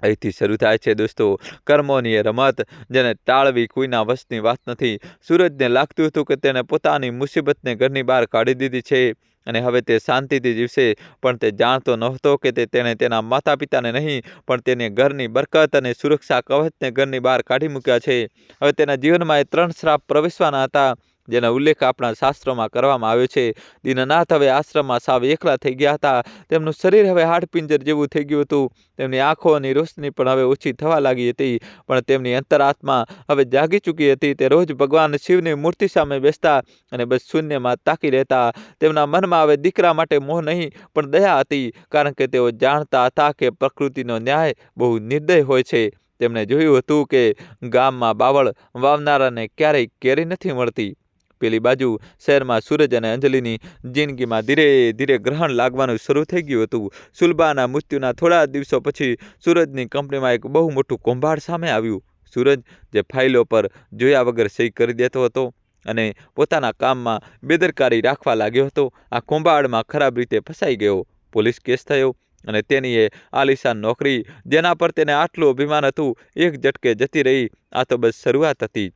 અહીંથી શરૂ થાય છે દોસ્તો કર્મોની એ રમત, જેને ટાળવી કોઈના વશની વાત નથી. સૂરજને લાગતું હતું કે તેને પોતાની મુસીબતને ઘરની બહાર કાઢી દીધી છે અને હવે તે શાંતિથી જીવશે, પણ તે જાણતો નહોતો કે તેણે તેના માતા પિતાને નહીં, પણ તેને ઘરની બરકત અને સુરક્ષા કવચને ઘરની બહાર કાઢી મૂક્યા છે. હવે તેના જીવનમાં એ 3 શ્રાપ પ્રવેશવાના હતા જેનો ઉલ્લેખ આપણા શાસ્ત્રોમાં કરવામાં આવ્યો છે. દીનાનાથ હવે આશ્રમમાં સાવ એકલા થઈ ગયા હતા. તેમનું શરીર હવે હાડપિંજર જેવું થઈ ગયું હતું. તેમની આંખોની રોશની પણ હવે ઓછી થવા લાગી હતી, પણ તેમની અંતરાત્મા હવે જાગી ચૂકી હતી. તે રોજ ભગવાન શિવની મૂર્તિ સામે બેસતા અને બસ શૂન્યમાં તાકી રહેતા. તેમના મનમાં હવે દીકરા માટે મોહ નહીં, પણ દયા હતી, કારણ કે તેઓ જાણતા હતા કે પ્રકૃતિનો ન્યાય બહુ નિર્દય હોય છે. તેમણે જોયું હતું કે ગામમાં બાવળ વાવનારાને ક્યારેય કેરી નથી મળતી. પેલી બાજુ શહેરમાં સૂરજ અને અંજલિની જિંદગીમાં ધીરે ધીરે ગ્રહણ લાગવાનું શરૂ થઈ ગયું હતું. સુલભાના મૃત્યુના થોડા દિવસો પછી સૂરજની કંપનીમાં એક બહુ મોટું કૌભાંડ સામે આવ્યું. સૂરજ જે ફાઇલો પર જોયા વગર સહી કરી દેતો હતો અને પોતાના કામમાં બેદરકારી રાખવા લાગ્યો હતો, આ કૌભાંડમાં ખરાબ રીતે ફસાઈ ગયો. પોલીસ કેસ થયો અને તેની એ આલિશાન નોકરી, જેના પર તેને આટલું અભિમાન હતું, એક ઝટકે જતી રહી. આ તો બસ શરૂઆત હતી.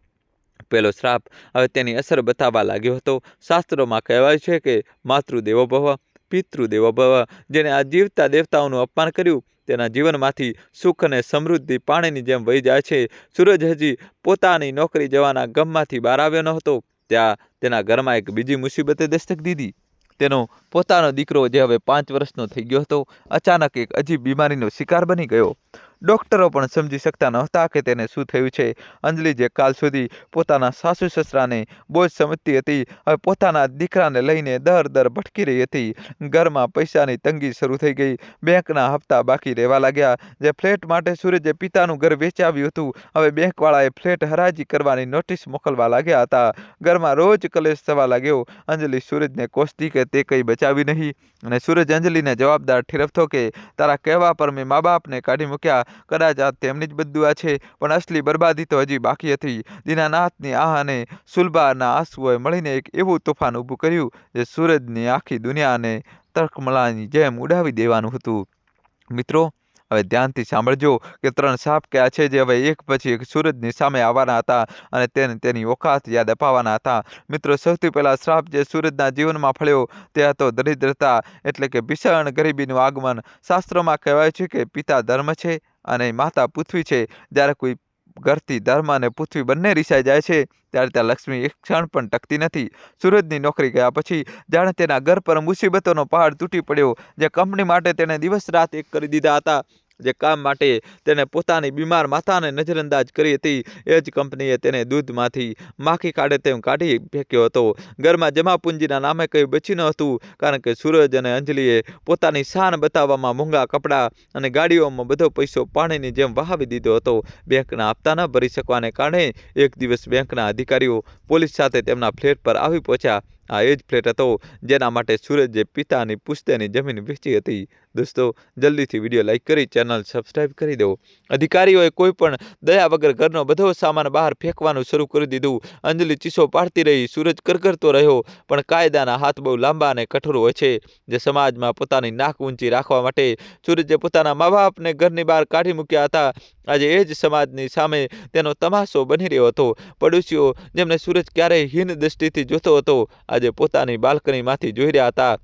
પેલો શ્રાપ હવે તેની અસર બતાવવા લાગ્યો હતો. શાસ્ત્રોમાં કહેવાય છે કે માતૃદેવો ભવ, પિતૃદેવો ભવ. જેને આ જીવતા દેવતાઓનું અપમાન કર્યું તેના જીવનમાંથી સુખ અને સમૃદ્ધિ પાણીની જેમ વહી જાય છે. સૂરજ હજી પોતાની નોકરી જવાના ગમમાંથી બહાર આવ્યો ન હતો ત્યાં તેના ઘરમાં એક બીજી મુસીબતે દસ્તક દીધી. તેનો પોતાનો દીકરો, જે હવે 5 વર્ષનો થઈ ગયો હતો, અચાનક એક અજીબ બીમારીનો શિકાર બની ગયો. ડોક્ટરો પણ સમજી શકતા નહોતા કે તેને શું થયું છે. અંજલિ, જે કાલ સુધી પોતાના સાસુ સસરાને બોજ સમજતી હતી, હવે પોતાના દીકરાને લઈને દર ભટકી રહી હતી. ઘરમાં પૈસાની તંગી શરૂ થઈ ગઈ. બેંકના હપ્તા બાકી રહેવા લાગ્યા. જે ફ્લેટ માટે સૂરજે પિતાનું ઘર વેચાવ્યું હતું, હવે બેંકવાળાએ ફ્લેટ હરાજી કરવાની નોટિસ મોકલવા લાગ્યા હતા. ઘરમાં રોજ કલેશ થવા લાગ્યો. અંજલિ સૂરજને કોસતી કે તે કંઈ બચાવી નહીં, અને સૂરજ અંજલિને જવાબદાર ઠેરવતો કે તારા કહેવા પર મેં મા બાપને કાઢી મૂક્યા. કદાચ આ તેમની જ બદદુઆ છે, પણ અસલી બરબાદી તો હજી બાકી હતી. દીનાનાથની આહ અને સુલભાના આંસુઓએ મળીને એક એવું તોફાન ઊભું કર્યું જે સૂરજની આખી દુનિયાને તરકમલાની જેમ ઉડાવી દેવાનું હતું. મિત્રો, હવે ધ્યાનથી સાંભળજો કે 3 સાપ કયા છે જે હવે એક પછી એક સૂરજની સામે આવવાના હતા અને તેને તેની ઓકાત યાદ અપાવવાના હતા. મિત્રો, સૌથી પહેલા શ્રાપ જે સૂરજના જીવનમાં ફળ્યો તે હતો દરિદ્રતા, એટલે કે ભીષણ ગરીબીનું આગમન. શાસ્ત્રોમાં કહેવાય છે કે પિતા ધર્મ છે અને માતા પૃથ્વી છે. જ્યારે કોઈ ઘરથી ધર્મ અને પૃથ્વી બંને રિસાઈ જાય છે ત્યારે ત્યાં લક્ષ્મી એક ક્ષણ પણ ટકતી નથી. સૂરજની નોકરી ગયા પછી જાણે તેના ઘર પર મુસીબતોનો પહાડ તૂટી પડ્યો. જે કંપની માટે તેણે દિવસ રાત એક કરી દીધા હતા, જે કામ માટે તેને પોતાની બીમાર માતાને નજરઅંદાજ કરી હતી, એ જ કંપનીએ તેને દૂધમાંથી માખી કાઢે તેમ કાઢી ફેંક્યો હતો. ઘરમાં જમાપુંજીના નામે કંઈ બચી ન હતું, કારણ કે સૂરજ અને અંજલિએ પોતાની શાન બતાવવામાં મોંઘા કપડાં અને ગાડીઓમાં બધો પૈસો પાણીની જેમ વહાવી દીધો હતો. બેંકના હપ્તા ન ભરી શકવાને કારણે એક દિવસ બેંકના અધિકારીઓ પોલીસ સાથે તેમના ફ્લેટ પર આવી પહોંચ્યા. આ એ જ ફ્લેટ હતો જેના માટે સૂરજે પિતાની પુશ્તેની જમીન વેચી હતી. દોસ્તો, જલ્દીથી વિડીયો લાઈક કરી ચેનલ સબસ્ક્રાઈબ કરી દો. અધિકારીઓએ કોઈ પણ દયા વગર ઘરનો બધો સામાન બહાર ફેંકવાનું શરૂ કરી દીધું. અંજલિ ચીસો પાડતી રહી, સૂરજ કરકરતો રહ્યો, પણ કાયદાના હાથ બહુ લાંબા અને કઠોર હોય છે. જે સમાજમાં પોતાની નાક ઊંચી રાખવા માટે સૂરજે પોતાના મા બાપને ઘરની બહાર કાઢી મૂક્યા હતા, આજે એ જ સમાજની સામે તેનો તમાશો બની રહ્યો હતો. પડોશીઓ જેમને સૂરજ ક્યારેય હીન દ્રષ્ટિથી જોતો હતો, આજે પોતાની બાલ્કનીમાંથી જોઈ રહ્યા હતા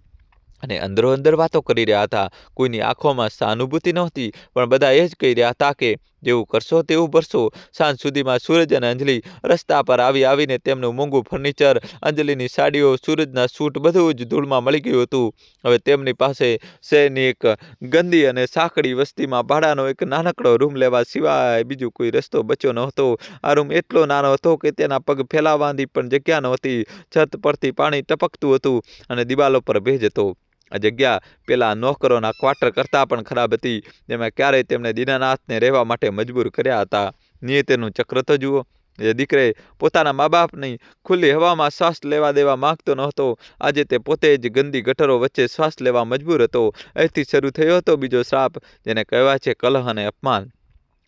અને અંદરો અંદર વાતો કરી રહ્યા હતા. કોઈની આંખોમાં સહાનુભૂતિ નહોતી, પણ બધા એ જ કહી રહ્યા હતા કે જેવું કરશો તેવું ભરશો. સાંજ સુધીમાં સૂરજ અને અંજલિ રસ્તા પર આવીને તેમનું મોંઘું ફર્નિચર, અંજલિની સાડીઓ, સૂરજના સૂટ બધું જ ધૂળમાં મળી ગયું હતું. હવે તેમની પાસે શહેરની એક ગંદી અને સાંકડી વસ્તીમાં ભાડાનો એક નાનકડો રૂમ લેવા સિવાય બીજો કોઈ રસ્તો બચ્યો નહોતો. આ રૂમ એટલો નાનો હતો કે તેના પગ ફેલાવવાની પણ જગ્યા નહોતી. છત પરથી પાણી ટપકતું હતું અને દિવાલો પર ભેજ હતો. આ જગ્યા પેલા નોકરોના ક્વાર્ટર કરતાં પણ ખરાબ હતી, જેમાં ક્યારેય તેમને દીનાનાથને રહેવા માટે મજબૂર કર્યા હતા. નિયતિનું ચક્ર તો જુઓ. એ દીકરે પોતાના મા બાપની ખુલ્લી હવામાં શ્વાસ લેવા દેવા માંગતો નહોતો. આજે તે પોતે જ ગંદી ગટરો વચ્ચે શ્વાસ લેવા મજબૂર હતો. અહીંથી શરૂ થયો હતો બીજો શ્રાપ, જેને કહેવાય છે કલહ અને અપમાન.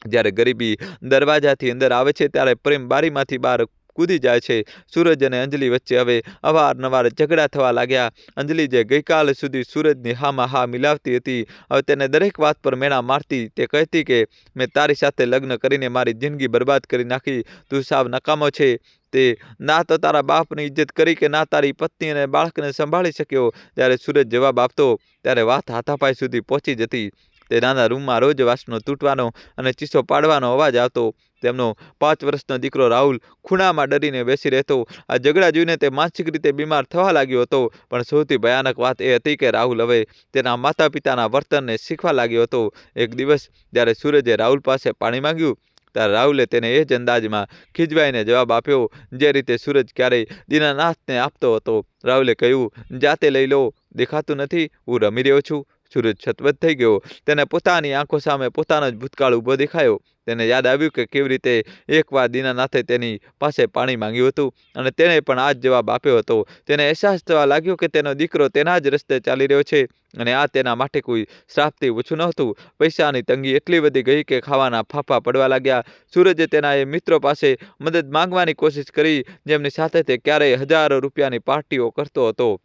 જ્યારે ગરીબી દરવાજાથી અંદર આવે છે ત્યારે પ્રેમ બારીમાંથી બહાર કૂદી જાય છે. સૂરજ અને અંજલિ વચ્ચે હવે અવારનવાર ઝઘડા થવા લાગ્યા. અંજલિ જે ગઈકાલ સુધી સૂરજની હામાં હા મિલાવતી હતી, હવે તેને દરેક વાત પર મેણા મારતી. તે કહેતી કે મેં તારી સાથે લગ્ન કરીને મારી જિંદગી બરબાદ કરી નાખી, તું સાવ નકામો છે. તે ના તો તારા બાપની ઇજ્જત કરી કે ના તારી પત્ની અને બાળકને સંભાળી શક્યો. જ્યારે સૂરજ જવાબ આપતો ત્યારે વાત હાથાપાઈ સુધી પહોંચી જતી. તે નાના રૂમમાં રોજ વાસણો તૂટવાનો અને ચીસો પાડવાનો અવાજ આવતો. તેમનો 5 વર્ષનો દીકરો રાહુલ ખૂણામાં ડરીને બેસી રહેતો. આ ઝઘડા જોઈને તે માનસિક રીતે બીમાર થવા લાગ્યો હતો. પણ સૌથી ભયાનક વાત એ હતી કે રાહુલ હવે તેના માતા પિતાના વર્તનને શીખવા લાગ્યો હતો. એક દિવસ જ્યારે સૂરજે રાહુલ પાસે પાણી માંગ્યું ત્યારે રાહુલે તેને એ જ અંદાજમાં ખીજવાઈને જવાબ આપ્યો જે રીતે સૂરજ ક્યારેય દીનાનાથને આપતો હતો. રાહુલે કહ્યું, જાતે લઈ લો, દેખાતું નથી હું રમી રહ્યો છું. સૂરજ છતવત થઈ ગયો. તેને પોતાની આંખો સામે પોતાનો જ ભૂતકાળ ઊભો દેખાયો. તેને યાદ આવ્યું કે કેવી રીતે એકવાર દીનાનાથે તેની પાસે પાણી માંગ્યું હતું અને તેણે પણ આ જ જવાબ આપ્યો હતો. તેને અહેસાસ થવા લાગ્યો કે તેનો દીકરો તેના જ રસ્તે ચાલી રહ્યો છે અને આ તેના માટે કોઈ શ્રાપથી ઓછું નહોતું. પૈસાની તંગી એટલી વધી ગઈ કે ખાવાના ફાંફા પડવા લાગ્યા. સૂરજે તેના એ મિત્રો પાસે મદદ માંગવાની કોશિશ કરી જેમની સાથે તે ક્યારેય હજારો રૂપિયાની પાર્ટીઓ કરતો હતો.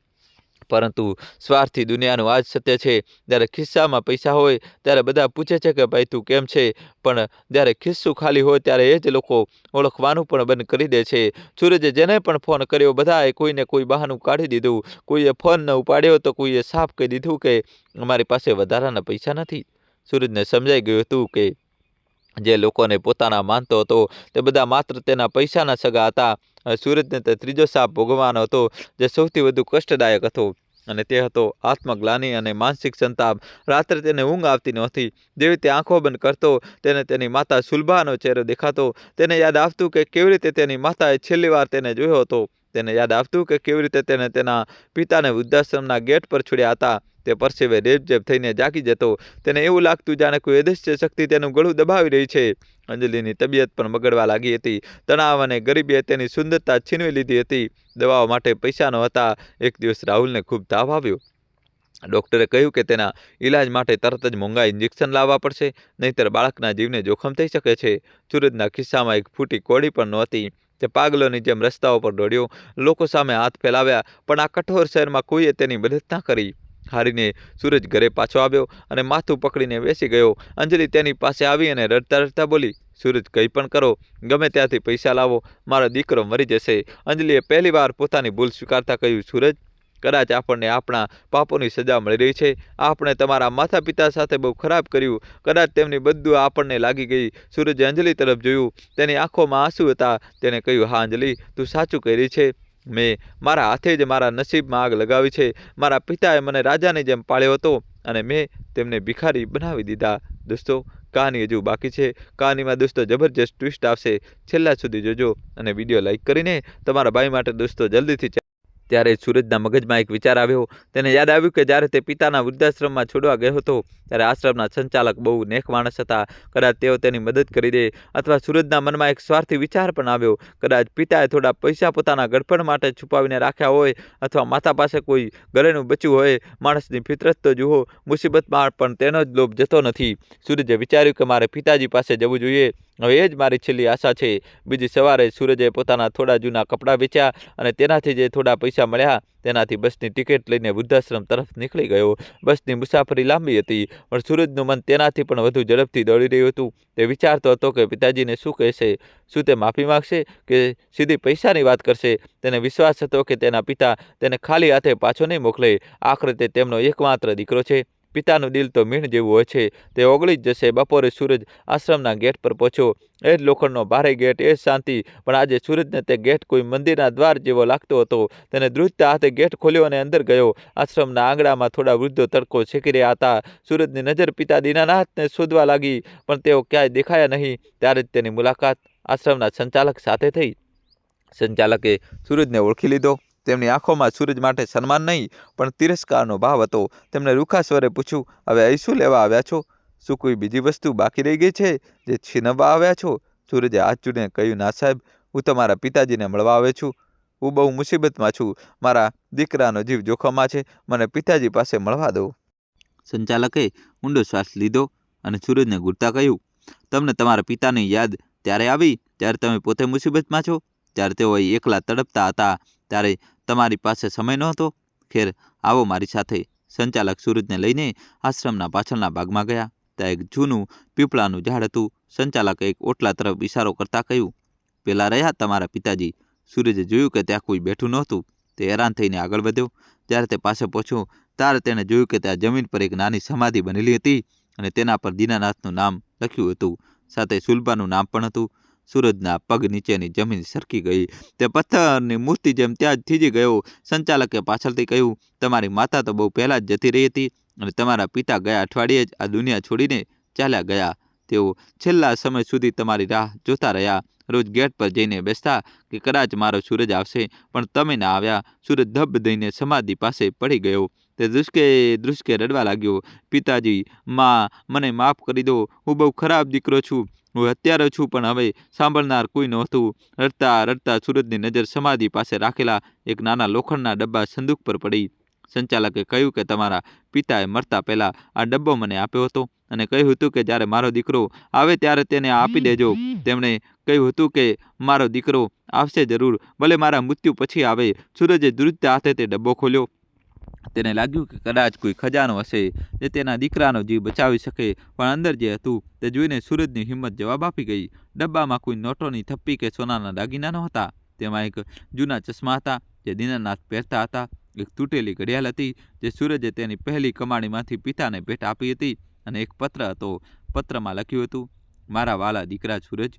પરંતુ સ્વાર્થી દુનિયાનું આ જ સત્ય છે. જ્યારે ખિસ્સામાં પૈસા હોય ત્યારે બધા પૂછે છે કે ભાઈ તું કેમ છે, પણ જ્યારે ખિસ્સું ખાલી હોય ત્યારે એ જ લોકો ઓળખવાનું પણ બંધ કરી દે છે. સૂરજે જેને પણ ફોન કર્યો બધાએ કોઈને કોઈ બહાનું કાઢી દીધું. કોઈએ ફોન ન ઉપાડ્યો તો કોઈએ સાફ કહી દીધું કે અમારી પાસે વધારાના પૈસા નથી. સૂરજને સમજાઈ ગયું હતું કે જે લોકોને પોતાના માનતો હતો તે બધા માત્ર તેના પૈસાના સગા હતા. સૂરજને તે ત્રીજો શાપ ભોગવવાનો હતો જે સૌથી વધુ કષ્ટદાયક હતો, અને તે હતો આત્મગ્લાનિ અને માનસિક સંતાપ. રાત્રે તેને ઊંઘ આવતી નહોતી. જેવી તે આંખો બંધ કરતો તેને તેની માતા સુલભાનો ચહેરો દેખાતો. તેને યાદ આવતું કે કેવી રીતે તેની માતાએ છેલ્લી વાર તેને જોયો હતો. તેને યાદ આવતું કે કેવી રીતે તેને તેના પિતાને વૃદ્ધાશ્રમના ગેટ પર છોડ્યા હતા. તે પરસેવે રેબઝેબ થઈને જાગી જતો. તેને એવું લાગતું જાણે કોઈ અદૃશ્ય શક્તિ તેનું ગળું દબાવી રહી છે. અંજલિની તબિયત પણ બગડવા લાગી હતી. તણાવ અને ગરીબીએ તેની સુંદરતા છીનવી લીધી હતી. દવાઓ માટે પૈસા નહોતા. એક દિવસ રાહુલને ખૂબ તાવ આવ્યો. ડૉક્ટરે કહ્યું કે તેના ઈલાજ માટે તરત જ મોંઘા ઇન્જેક્શન લાવવા પડશે, નહીંતર બાળકના જીવને જોખમ થઈ શકે છે. સૂરજના ખિસ્સામાં એક ફૂટી કોડી પણ નહોતી. તે પાગલોની જેમ રસ્તાઓ પર દોડ્યો, લોકો સામે હાથ ફેલાવ્યા, પણ આ કઠોર શહેરમાં કોઈએ તેની મદદ ના કરી. હારીને સૂરજ ઘરે પાછો આવ્યો અને માથું પકડીને બેસી ગયો. અંજલિ તેની પાસે આવી અને રડતા રડતા બોલી, સૂરજ કંઈ પણ કરો, ગમે ત્યાંથી પૈસા લાવો, મારો દીકરો મરી જશે. અંજલિએ પહેલીવાર પોતાની ભૂલ સ્વીકારતા કહ્યું, સૂરજ, કદાચ આપણને આપણા પાપોની સજા મળી રહી છે. આપણે તમારા માતા પિતા સાથે બહુ ખરાબ કર્યું. કદાચ તેમની બધું આપણને લાગી ગઈ. સૂરજે અંજલિ તરફ જોયું. તેની આંખોમાં આંસુ હતા. તેણે કહ્યું, હા અંજલિ, તું સાચું કહી રહી છે. મેં મારા હાથે જ મારા નસીબમાં આગ લગાવી છે. મારા પિતાએ મને રાજાની જેમ પાળ્યો હતો અને મેં તેમને ભિખારી બનાવી દીધા. દોસ્તો, કહાની હજુ બાકી છે. કહાનીમાં દોસ્તો જબરજસ્ત ટ્વિસ્ટ આવશે. છેલ્લા સુધી જોજો અને વિડીયો લાઈક કરીને તમારા ભાઈ માટે દોસ્તો જલ્દીથી. ત્યારે સૂરજના મગજમાં એક વિચાર આવ્યો. તેને યાદ આવ્યું કે જ્યારે તે પિતાના વૃદ્ધાશ્રમમાં છોડવા ગયો હતો ત્યારે આશ્રમના સંચાલક બહુ નેક માણસ હતા. કદાચ તેઓ તેની મદદ કરી દે. અથવા સૂરજના મનમાં એક સ્વાર્થી વિચાર પણ આવ્યો. કદાચ પિતાએ થોડા પૈસા પોતાના ગડપણ માટે છુપાવીને રાખ્યા હોય, અથવા માતા પાસે કોઈ ઘરેનું બચ્યું હોય. માણસની ફિતરત તો જુઓ, મુસીબતમાં પણ તેનો જ લોભ જતો નથી. સૂરજે વિચાર્યું કે મારે પિતાજી પાસે જવું જોઈએ. હવે એ જ મારી છેલ્લી આશા છે. બીજી સવારે સૂરજે પોતાના થોડા જૂના કપડાં વેચ્યા અને તેનાથી જે થોડા પૈસા મળ્યા તેનાથી બસની ટિકિટ લઈને વૃદ્ધાશ્રમ તરફ નીકળી ગયો. બસની મુસાફરી લાંબી હતી, પણ સૂરજનું મન તેનાથી પણ વધુ ઝડપથી દોડી રહ્યું હતું. તે વિચારતો હતો કે પિતાજીને શું કહેશે. શું તે માફી માગશે કે સીધી પૈસાની વાત કરશે. તેને વિશ્વાસ હતો કે તેના પિતા તેને ખાલી હાથે પાછો નહીં મોકલે. આખરે તે તેમનો એકમાત્ર દીકરો છે. પિતાનું દિલ તો મીણ જેવું હોય છે, તે ઓગળી જ જશે. બપોરે સૂરજ આશ્રમના ગેટ પર પહોંચ્યો. એ જ લોખંડનો ભારે ગેટ, એ જ શાંતિ, પણ આજે સૂરજને તે ગેટ કોઈ મંદિરના દ્વાર જેવો લાગતો હતો. તેને ધ્રુજતા હાથે ગેટ ખોલ્યો અને અંદર ગયો. આશ્રમના આંગણામાં થોડા વૃદ્ધો તડકો શેકી રહ્યા હતા. સૂરજની નજર પિતા દીનાનાથને શોધવા લાગી, પણ તેઓ ક્યાંય દેખાયા નહીં. ત્યારે જ તેની મુલાકાત આશ્રમના સંચાલક સાથે થઈ. સંચાલકે સૂરજને ઓળખી લીધો. તેમની આંખોમાં સૂરજ માટે સન્માન નહીં પણ તિરસ્કારનો ભાવ હતો. તેમણે રૂખા સ્વરે પૂછ્યું, હવે અહીં શું લેવા આવ્યા છો? શું કોઈ બીજી વસ્તુ બાકી રહી ગઈ છે જે છીનવવા આવ્યા છો? સૂરજે હાથ જોડીને કહ્યું, ના સાહેબ, હું તમારા પિતાજીને મળવા આવ્યો છું. હું બહુ મુસીબતમાં છું. મારા દીકરાનો જીવ જોખમમાં છે. મને પિતાજી પાસે મળવા દો. સંચાલકે ઊંડો શ્વાસ લીધો અને સૂરજને ઘૂરતા કહ્યું, તમને તમારા પિતાની યાદ ત્યારે આવી જ્યારે તમે પોતે મુસીબતમાં છો, જ્યારે તેઓ એકલા તડપતા હતા, ત્યારે તમારી પાસે સમય નહોતો. ખેર, આવો મારી સાથે. સંચાલક સૂરજને લઈને આશ્રમના પાછળના ભાગમાં ગયા. ત્યાં એક જૂનું પીપળાનું ઝાડ હતું. સંચાલકે એક ઓટલા તરફ ઇશારો કરતા કહ્યું, પેલા રહ્યા તમારા પિતાજી. સૂરજે જોયું કે ત્યાં કોઈ બેઠું નહોતું. તે હેરાન થઈને આગળ વધ્યો. જ્યારે તે પાસે પહોંચ્યો ત્યારે તેણે જોયું કે ત્યાં જમીન પર એક નાની સમાધિ બનેલી હતી અને તેના પર દીનાનાથનું નામ લખ્યું હતું. સાથે સુલભાનું નામ પણ હતું. સૂરજના પગ નીચેની જમીન સરકી ગઈ. તે પથ્થરની મૂર્તિ જેમ ત્યાં જ થીજી ગયો. સંચાલકે પાછળથી કહ્યું, તમારી માતા તો બહુ પહેલાં જ જતી રહી હતી અને તમારા પિતા ગયા અઠવાડિયે જ આ દુનિયા છોડીને ચાલ્યા ગયા. તેઓ છેલ્લા સમય સુધી તમારી રાહ જોતા રહ્યા. રોજ ગેટ પર જઈને બેસતા કે કદાચ મારો સૂરજ આવશે, પણ તમે ના આવ્યા. સૂરજ ધબ દઈને સમાધિ પાસે પડી ગયો. તે ધ્રુસકે રડવા લાગ્યો, પિતાજી, માં, મને માફ કરી દો. હું બહુ ખરાબ દીકરો છું. હું હત્યારો છું. પણ હવે સાંભળનાર કોઈ નહોતું. રડતા રડતા સૂરજની નજર સમાધિ પાસે રાખેલા એક નાના લોખંડના ડબ્બા સંદૂક પર પડી. સંચાલકે કહ્યું કે તમારા પિતાએ મરતા પહેલા આ ડબ્બો મને આપ્યો હતો અને કહ્યું હતું કે જ્યારે મારો દીકરો આવે ત્યારે તેને આપી દેજો. તેમણે કહ્યું હતું કે મારો દીકરો આવશે જરૂર, ભલે મારા મૃત્યુ પછી આવે. સૂરજે ધ્રુજતા હાથે તે ડબ્બો ખોલ્યો. તેને લાગ્યું કે કદાચ કોઈ ખજાનો હશે જે તેના દીકરાનો જીવ બચાવી શકે, પણ અંદર જે હતું તે જોઈને સૂરજની હિંમત જવાબ આપી ગઈ. ડબ્બામાં કોઈ નોટોની થપ્પી કે સોનાના દાગીના નહોતા. તેમાં એક જૂના ચશ્મા હતા જે દીનાનાથ પહેરતા હતા. એક તૂટેલી ઘડિયાળ હતી જે સૂરજે તેની પહેલી કમાણીમાંથી પિતાને ભેટ આપી હતી, અને એક પત્ર હતો. પત્રમાં લખ્યું હતું, મારા વાલા દીકરા સૂરજ,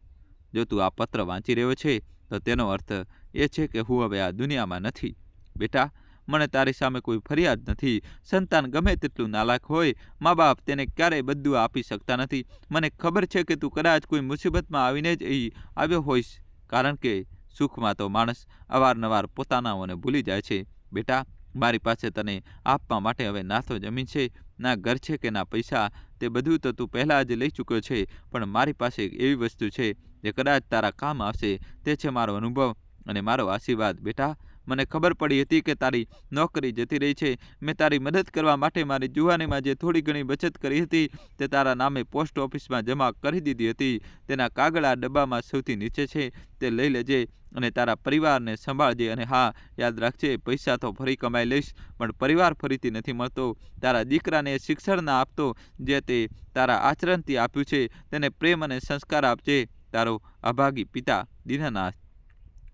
જો તું આ પત્ર વાંચી રહ્યો છે તો તેનો અર્થ એ છે કે હું હવે આ દુનિયામાં નથી. બેટા, મને તારી સામે કોઈ ફરિયાદ નથી. સંતાન ગમે તેટલું નાલાયક હોય, મા બાપ તેને ક્યારેય બધું આપી શકતા નથી. મને ખબર છે કે તું કદાચ કોઈ મુસીબતમાં આવીને જ અહીં આવ્યો હોઈશ, કારણ કે સુખમાં તો માણસ અવારનવાર પોતાનાઓને ભૂલી જાય છે. બેટા, મારી પાસે તને આપવા માટે હવે ના તો જમીન છે, ના ઘર છે કે ના પૈસા. તે બધું તો તું પહેલાં જ લઈ ચૂક્યો છે, પણ મારી પાસે એક એવી વસ્તુ છે જે કદાચ તારા કામ આવશે. તે છે મારો અનુભવ અને મારો આશીર્વાદ. બેટા, મને ખબર પડી હતી કે તારી નોકરી જતી રહી છે. મેં તારી મદદ કરવા માટે મારી જુવાનીમાં જે થોડી ઘણી બચત કરી હતી તે તારા નામે પોસ્ટ ઓફિસમાં જમા કરી દીધી હતી. તેના કાગળ આ ડબ્બામાં સૌથી નીચે છે. તે લઈ લેજે અને તારા પરિવારને સંભાળજે. અને હા, યાદ રાખજે, પૈસા તો ફરી કમાઈ લઈશ, પણ પરિવાર ફરીથી નથી મળતો. તારા દીકરાને શિક્ષણ ના આપતો જે તે તારા આચરણથી આપ્યું છે, તેને પ્રેમ અને સંસ્કાર આપજે. તારો અભાગી પિતા દીનાનાથ.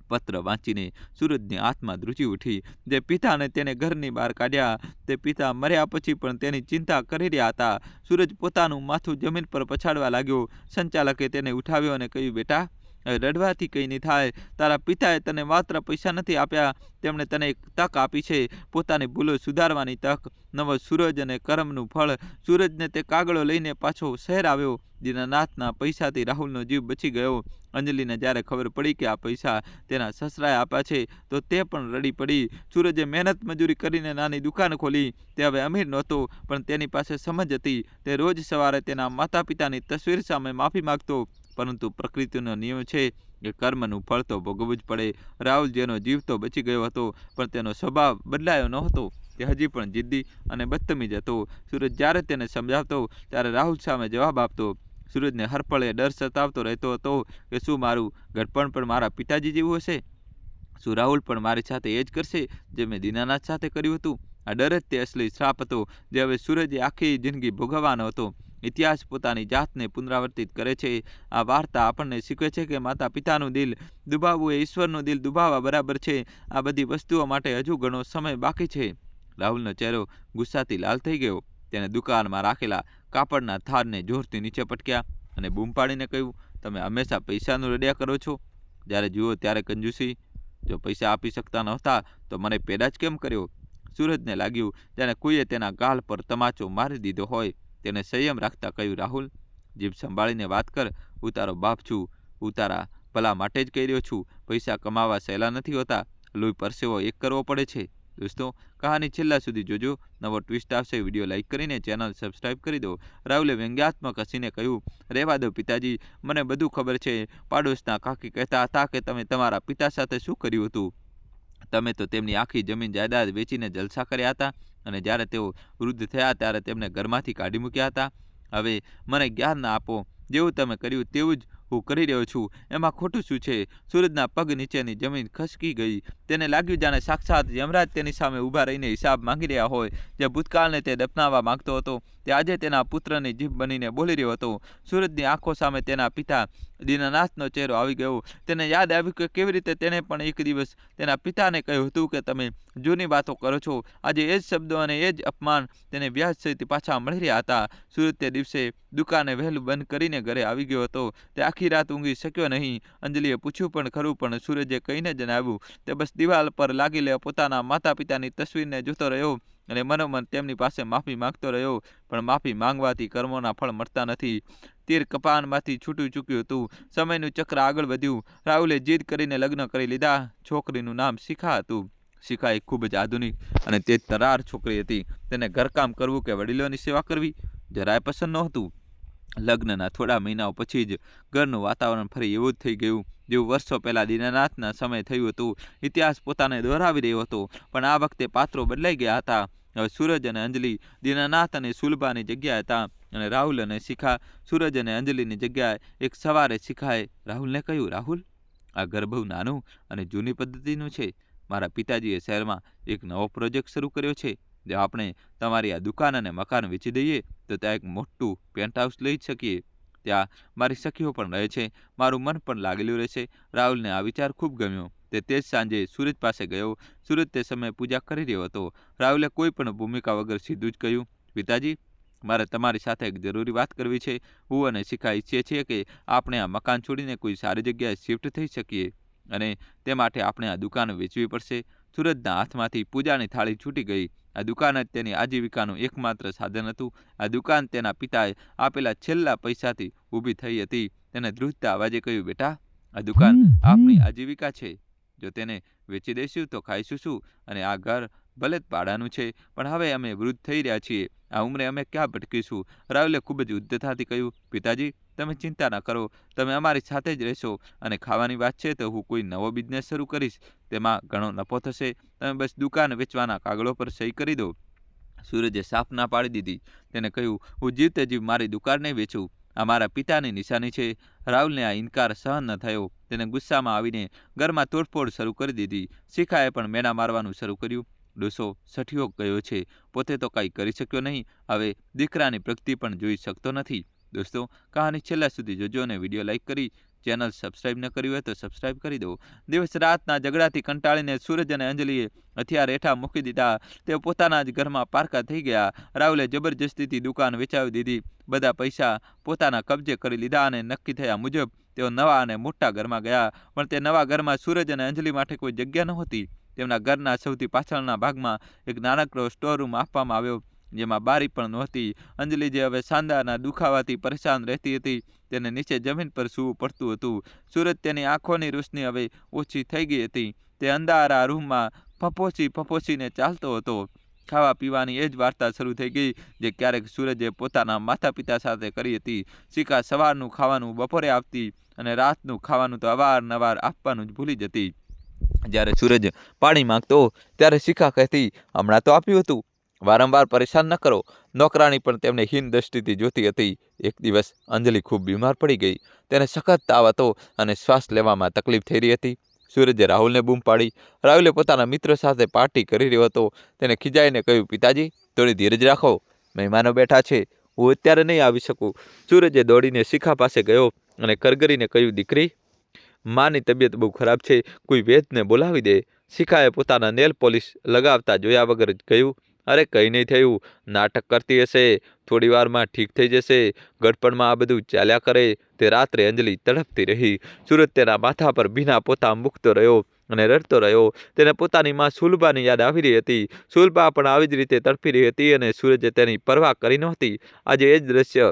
પત્ર વાંચીને સૂરજની આત્મા ધ્રુજી ઉઠી. જે પિતાને તેને ઘરની બહાર કાઢ્યા, તે પિતા મર્યા પછી પણ તેની ચિંતા કરી રહ્યા હતા. સૂરજ પોતાનું માથું જમીન પર પછાડવા લાગ્યો. સંચાલકે તેને ઉઠાવ્યો અને કહ્યું, બેટા, રડવાથી કંઈ નહીં થાય. તારા પિતાએ તને માત્ર પૈસા નથી આપ્યા, તેમણે તને એક તક આપી છે, પોતાની ભૂલો સુધારવાની તક, નવો સૂરજ અને કર્મનું ફળ. સૂરજને તે કાગળો લઈને પાછો શહેર આવ્યો. દીનાનાથના પૈસાથી રાહુલનો જીવ બચી ગયો. અંજલિને જ્યારે ખબર પડી કે આ પૈસા તેના સસરાએ આપ્યા છે, તો તે પણ રડી પડી. સૂરજે મહેનત મજૂરી કરીને નાની દુકાન ખોલી. તે હવે અમીર નહોતો, પણ તેની પાસે સમજ હતી. તે રોજ સવારે તેના માતા પિતાની તસવીર સામે માફી માગતો, પરંતુ પ્રકૃતિનો નિયમ છે કે કર્મનું ફળ તો ભોગવવું જ પડે. રાહુલ, જેનો જીવ તો બચી ગયો હતો, પણ તેનો સ્વભાવ બદલાયો ન હતો. તે હજી પણ જિદ્દી અને બદતમીજ હતો. સૂરજ જ્યારે તેને સમજાવતો, ત્યારે રાહુલ સામે જવાબ આપતો. સૂરજને હર પળે ડર સતાવતો રહેતો હતો કે શું મારું ઘડપણ પણ મારા પિતાજી જેવું હશે? શું રાહુલ પણ મારી સાથે એ જ કરશે જે મેં દીનાનાથ સાથે કર્યું હતું? આ ડર જ તે અસલી શ્રાપ હતો, જે હવે સૂરજે આખી જિંદગી ભોગવવાનો હતો. ઇતિહાસ પોતાની જાતને પુનરાવર્તિત કરે છે. આ વાર્તા આપણને શીખવે છે કે માતા પિતાનું દિલ દુભાવવું એ ઈશ્વરનું દિલ દુભાવવા બરાબર છે. આ બધી વસ્તુઓ માટે હજુ ઘણો સમય બાકી છે. રાહુલનો ચહેરો ગુસ્સાથી લાલ થઈ ગયો. તેને દુકાનમાં રાખેલા કાપડના થાળને જોરથી નીચે પટક્યા અને બૂમ પાડીને કહ્યું, તમે હંમેશા પૈસાનું રડ્યા કરો છો, જ્યારે જુઓ ત્યારે કંજૂસી. જો પૈસા આપી શકતા નહોતા તો મને પેદા જ કેમ કર્યો? સૂરજને લાગ્યું જાણે કોઈએ તેના ગાલ પર તમાચો મારી દીધો હોય. તેને સંયમ રાખતા કહ્યું, રાહુલ, જીભ સંભાળીને વાત કર. હું તારો બાપ છું. હું તારા ભલા માટે જ કહી રહ્યો છું. પૈસા કમાવા સહેલા નથી હોતા. લોહી પરસેવો એક કરવો પડે છે. દોસ્તો, કહાની છેલ્લા સુધી જોજો. નવો ટ્વિસ્ટ આવશે. વિડીયો લાઇક કરીને ચેનલ સબસ્ક્રાઇબ કરી દો. રાહુલે વ્યંગ્યાત્મક હસીને કહ્યું, રહેવા દો પિતાજી, મને બધું ખબર છે. પાડોશના કાકી કહેતા હતા કે તમે તમારા પિતા સાથે શું કર્યું હતું. તમે તો તેમની આખી જમીન જાયદાદ વેચીને જલસા કર્યા હતા, અને જ્યારે તેઓ વૃદ્ધ થયા ત્યારે તેમને ઘરમાંથી કાઢી મૂક્યા હતા. હવે મને જ્ઞાન ના આપો. જેવું તમે કર્યું તેવું જ હું કરી રહ્યો છું. એમાં ખોટું શું છે? સૂરજના પગ નીચેની જમીન ખસકી ગઈ. તેને લાગ્યું જાણે સાક્ષાત યમરાજ તેની સામે ઊભા રહીને હિસાબ માંગી રહ્યા હોય. જે ભૂતકાળને તે દફનાવવા માંગતો હતો, તે આજે તેના પુત્રની જીભ બનીને બોલી રહ્યો હતો. સૂરજની આંખો સામે તેના પિતા દીનાનાથનો ચહેરો આવી ગયો. તેને યાદ આવ્યું કે કેવી રીતે તેણે પણ એક દિવસ તેના પિતાને કહ્યું હતું કે તમે જૂની વાતો કરો છો. આજે એ જ શબ્દો અને એ જ અપમાન તેને વ્યાજ સહિત પાછા મળી રહ્યા હતા. સૂરજ તે દિવસે દુકાને વહેલું બંધ કરીને ઘરે આવી ગયો હતો. તે આખી રાત ઊંઘી શક્યો નહીં. અંજલિએ પૂછ્યું પણ ખરું, પણ સૂરજે કહીને જણાવ્યું. તે બસ દિવાલ પર લાગેલી પોતાના માતા પિતાની તસવીરને જોતો રહ્યો અને મનોમન તેમની પાસે માફી માંગતો રહ્યો. પણ માફી માંગવાથી કર્મોના ફળ મળતા નથી. તીર કપાનમાંથી છૂટું ચૂક્યું હતું. સમયનું ચક્ર આગળ વધ્યું. રાહુલે જીદ કરીને લગ્ન કરી લીધા. છોકરીનું નામ શિખા હતું. શિખા એક ખૂબ જ આધુનિક અને તેજ તરાર છોકરી હતી. તેને ઘરકામ કરવું કે વડીલોની સેવા કરવી જરાય પસંદ નહોતું. લગ્નના થોડા મહિનાઓ પછી જ ઘરનું વાતાવરણ ફરી એવું જ થઈ ગયું જેવું વર્ષો પહેલાં દીનાનાથના સમય થયું હતું. ઇતિહાસ પોતાને દોહરાવી રહ્યો હતો, પણ આ વખતે પાત્રો બદલાઈ ગયા હતા. હવે સૂરજ અને અંજલિ દીનાનાથ અને સુલભાની જગ્યાએ હતા, અને રાહુલ અને શિખા સૂરજ અને અંજલિની જગ્યાએ. એક સવારે શિખાએ રાહુલને કહ્યું, રાહુલ, આ ઘર બહુ નાનું અને જૂની પદ્ધતિનું છે. મારા પિતાજીએ શહેરમાં એક નવો પ્રોજેક્ટ શરૂ કર્યો છે. જો આપણે તમારી આ દુકાન અને મકાન વેચી દઈએ તો ત્યાં એક મોટું પેન્ટ હાઉસ લઈ શકીએ. ત્યાં મારી સખીઓ પણ રહે છે. મારું મન પણ લાગેલું રહેશે. રાહુલને આ વિચાર ખૂબ ગમ્યો. તે જ સાંજે સૂરજ પાસે ગયો. સૂરજ તે સમયે પૂજા કરી રહ્યો હતો. રાહુલે કોઈ પણ ભૂમિકા વગર સીધું જ કહ્યું, પિતાજી, મારે તમારી સાથે એક જરૂરી વાત કરવી છે. હું અને શિખા ઈચ્છીએ છીએ કે આપણે આ મકાન છોડીને કોઈ સારી જગ્યાએ શિફ્ટ થઈ શકીએ, અને તે માટે આપણે આ દુકાન વેચવી પડશે. સૂરજના હાથમાંથી પૂજાની થાળી છૂટી ગઈ. આ દુકાન જ તેની આજીવિકાનું એકમાત્ર સાધન હતું. આ દુકાન તેના પિતાએ આપેલા છેલ્લા પૈસાથી ઊભી થઈ હતી. તેને ધ્રુજતા અવાજે કહ્યું, બેટા, આ દુકાન આપણી આજીવિકા છે. જો તેને વેચી દઈશું તો ખાઈશું શું? અને આ ઘર ભલે જ ભાડાનું છે, પણ હવે અમે વૃદ્ધ થઈ રહ્યા છીએ. આ ઉંમરે અમે ક્યાં ભટકીશું? રાહુલે ખૂબ જ ઉદ્ધતાથી કહ્યું, પિતાજી, તમે ચિંતા ન કરો. તમે અમારી સાથે જ રહેશો. અને ખાવાની વાત છે તો હું કોઈ નવો બિઝનેસ શરૂ કરીશ. તેમાં ઘણો નફો થશે. તમે બસ દુકાન વેચવાના કાગળો પર સહી કરી દો. સૂરજે સાફ ના પાડી દીધી. તેને કહ્યું, હું જીવતે જીવ મારી દુકાન નહીં વેચું. આ મારા પિતાની નિશાની છે. રાહુલને આ ઇનકાર સહન ન થયો. તેને ગુસ્સામાં આવીને ઘરમાં તોડફોડ શરૂ કરી દીધી. શિખાએ પણ મેણા મારવાનું શરૂ કર્યું. ડોસો સઠિયો ગયો છે, પોતે તો કંઈ કરી શક્યો નહીં, હવે દીકરાની પ્રગતિ પણ જોઈ શકતો નથી. દોસ્તો, કહાની છેલ્લા સુધી જોજો અને વિડીયો લાઈક કરી ચેનલ સબસ્ક્રાઈબ ન કરી હોય તો સબસ્ક્રાઈબ કરી દો. દિવસ રાતના ઝઘડાથી કંટાળીને સૂરજ અને અંજલિએ હથિયાર હેઠા મૂકી દીધા. તેઓ પોતાના જ ઘરમાં પારકા થઈ ગયા. રાહુલે જબરજસ્તીથી દુકાન વેચાવી દીધી. બધા પૈસા પોતાના કબજે કરી લીધા અને નક્કી થયા મુજબ તેઓ નવા અને મોટા ઘરમાં ગયા. પણ તે નવા ઘરમાં સૂરજ અને અંજલિ માટે કોઈ જગ્યા નહોતી. તેમના ઘરના સૌથી પાછળના ભાગમાં એક નાનકડો સ્ટોર રૂમ આપવામાં આવ્યો, જેમાં બારી પણ નહોતી. અંજલિ, જે હવે સાંધાના દુખાવાથી પરેશાન રહેતી હતી, તેને નીચે જમીન પર સૂવું પડતું હતું. સૂરજ, તેની આંખોની રોશની હવે ઓછી થઈ ગઈ હતી. તે અંધારા રૂમમાં ફફોસીને ચાલતો હતો. ખાવા પીવાની એ જ વાર્તા શરૂ થઈ ગઈ જે ક્યારેક સૂરજે પોતાના માતા પિતા સાથે કરી હતી. શિખા સવારનું ખાવાનું બપોરે આપતી અને રાતનું ખાવાનું તો અવારનવાર આપવાનું જ ભૂલી જતી. જ્યારે સૂરજ પાણી માંગતો ત્યારે શિખા કહેતી, હમણાં તો આપ્યું હતું, વારંવાર પરેશાન ન કરો. નોકરાણી પણ તેમને હીન દ્રષ્ટિથી જોતી હતી. એક દિવસ અંજલિ ખૂબ બીમાર પડી ગઈ. તેને સખત તાવ હતો અને શ્વાસ લેવામાં તકલીફ થઈ રહી હતી. સૂરજે રાહુલને બૂમ પાડી. રાહુલે પોતાના મિત્રો સાથે પાર્ટી કરી રહ્યો હતો. તેને ખીજાઈને કહ્યું, પિતાજી, થોડી ધીરજ રાખો, મહેમાનો બેઠા છે, હું અત્યારે નહીં આવી શકું. સૂરજે દોડીને શિખા પાસે ગયો અને કરગરીને કહ્યું, દીકરી, માની તબિયત બહુ ખરાબ છે, કોઈ વૈદ્યને બોલાવી દે. શિખાએ પોતાના નેલ પોલિશ લગાવતા જોયા વગર જ કહ્યું, અરે કંઈ નહીં થયું, નાટક કરતી હશે, થોડી વારમાં ઠીક થઈ જશે. ગડપણમાં આ બધું ચાલ્યા કરે. તે રાત્રે અંજલિ તડપતી રહી. સૂરજ તેના માથા પર ભીના પોતા મૂકતો રહ્યો અને રડતો રહ્યો. તેને પોતાની માં સુલભાની યાદ આવી રહી હતી. સુલભા પણ આવી જ રીતે તડપી રહી હતી અને સૂરજે તેની પરવા કરી નહોતી. આજે એ જ દ્રશ્ય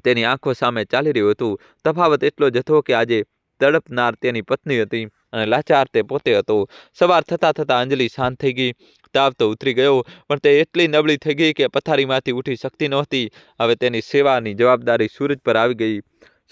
તેની આંખો સામે ચાલી રહ્યું હતું. તફાવત એટલો જ હતો કે આજે તડપનાર તેની પત્ની હતી અને લાચાર તે પોતે હતો. સવાર થતાં અંજલિ શાંત થઈ ગઈ. તાવ તો ઉતરી ગયો, પણ તે એટલી નબળી થઈ ગઈ કે પથારીમાંથી ઉઠી શકતી નહોતી. હવે તેની સેવાની જવાબદારી સૂરજ પર આવી ગઈ.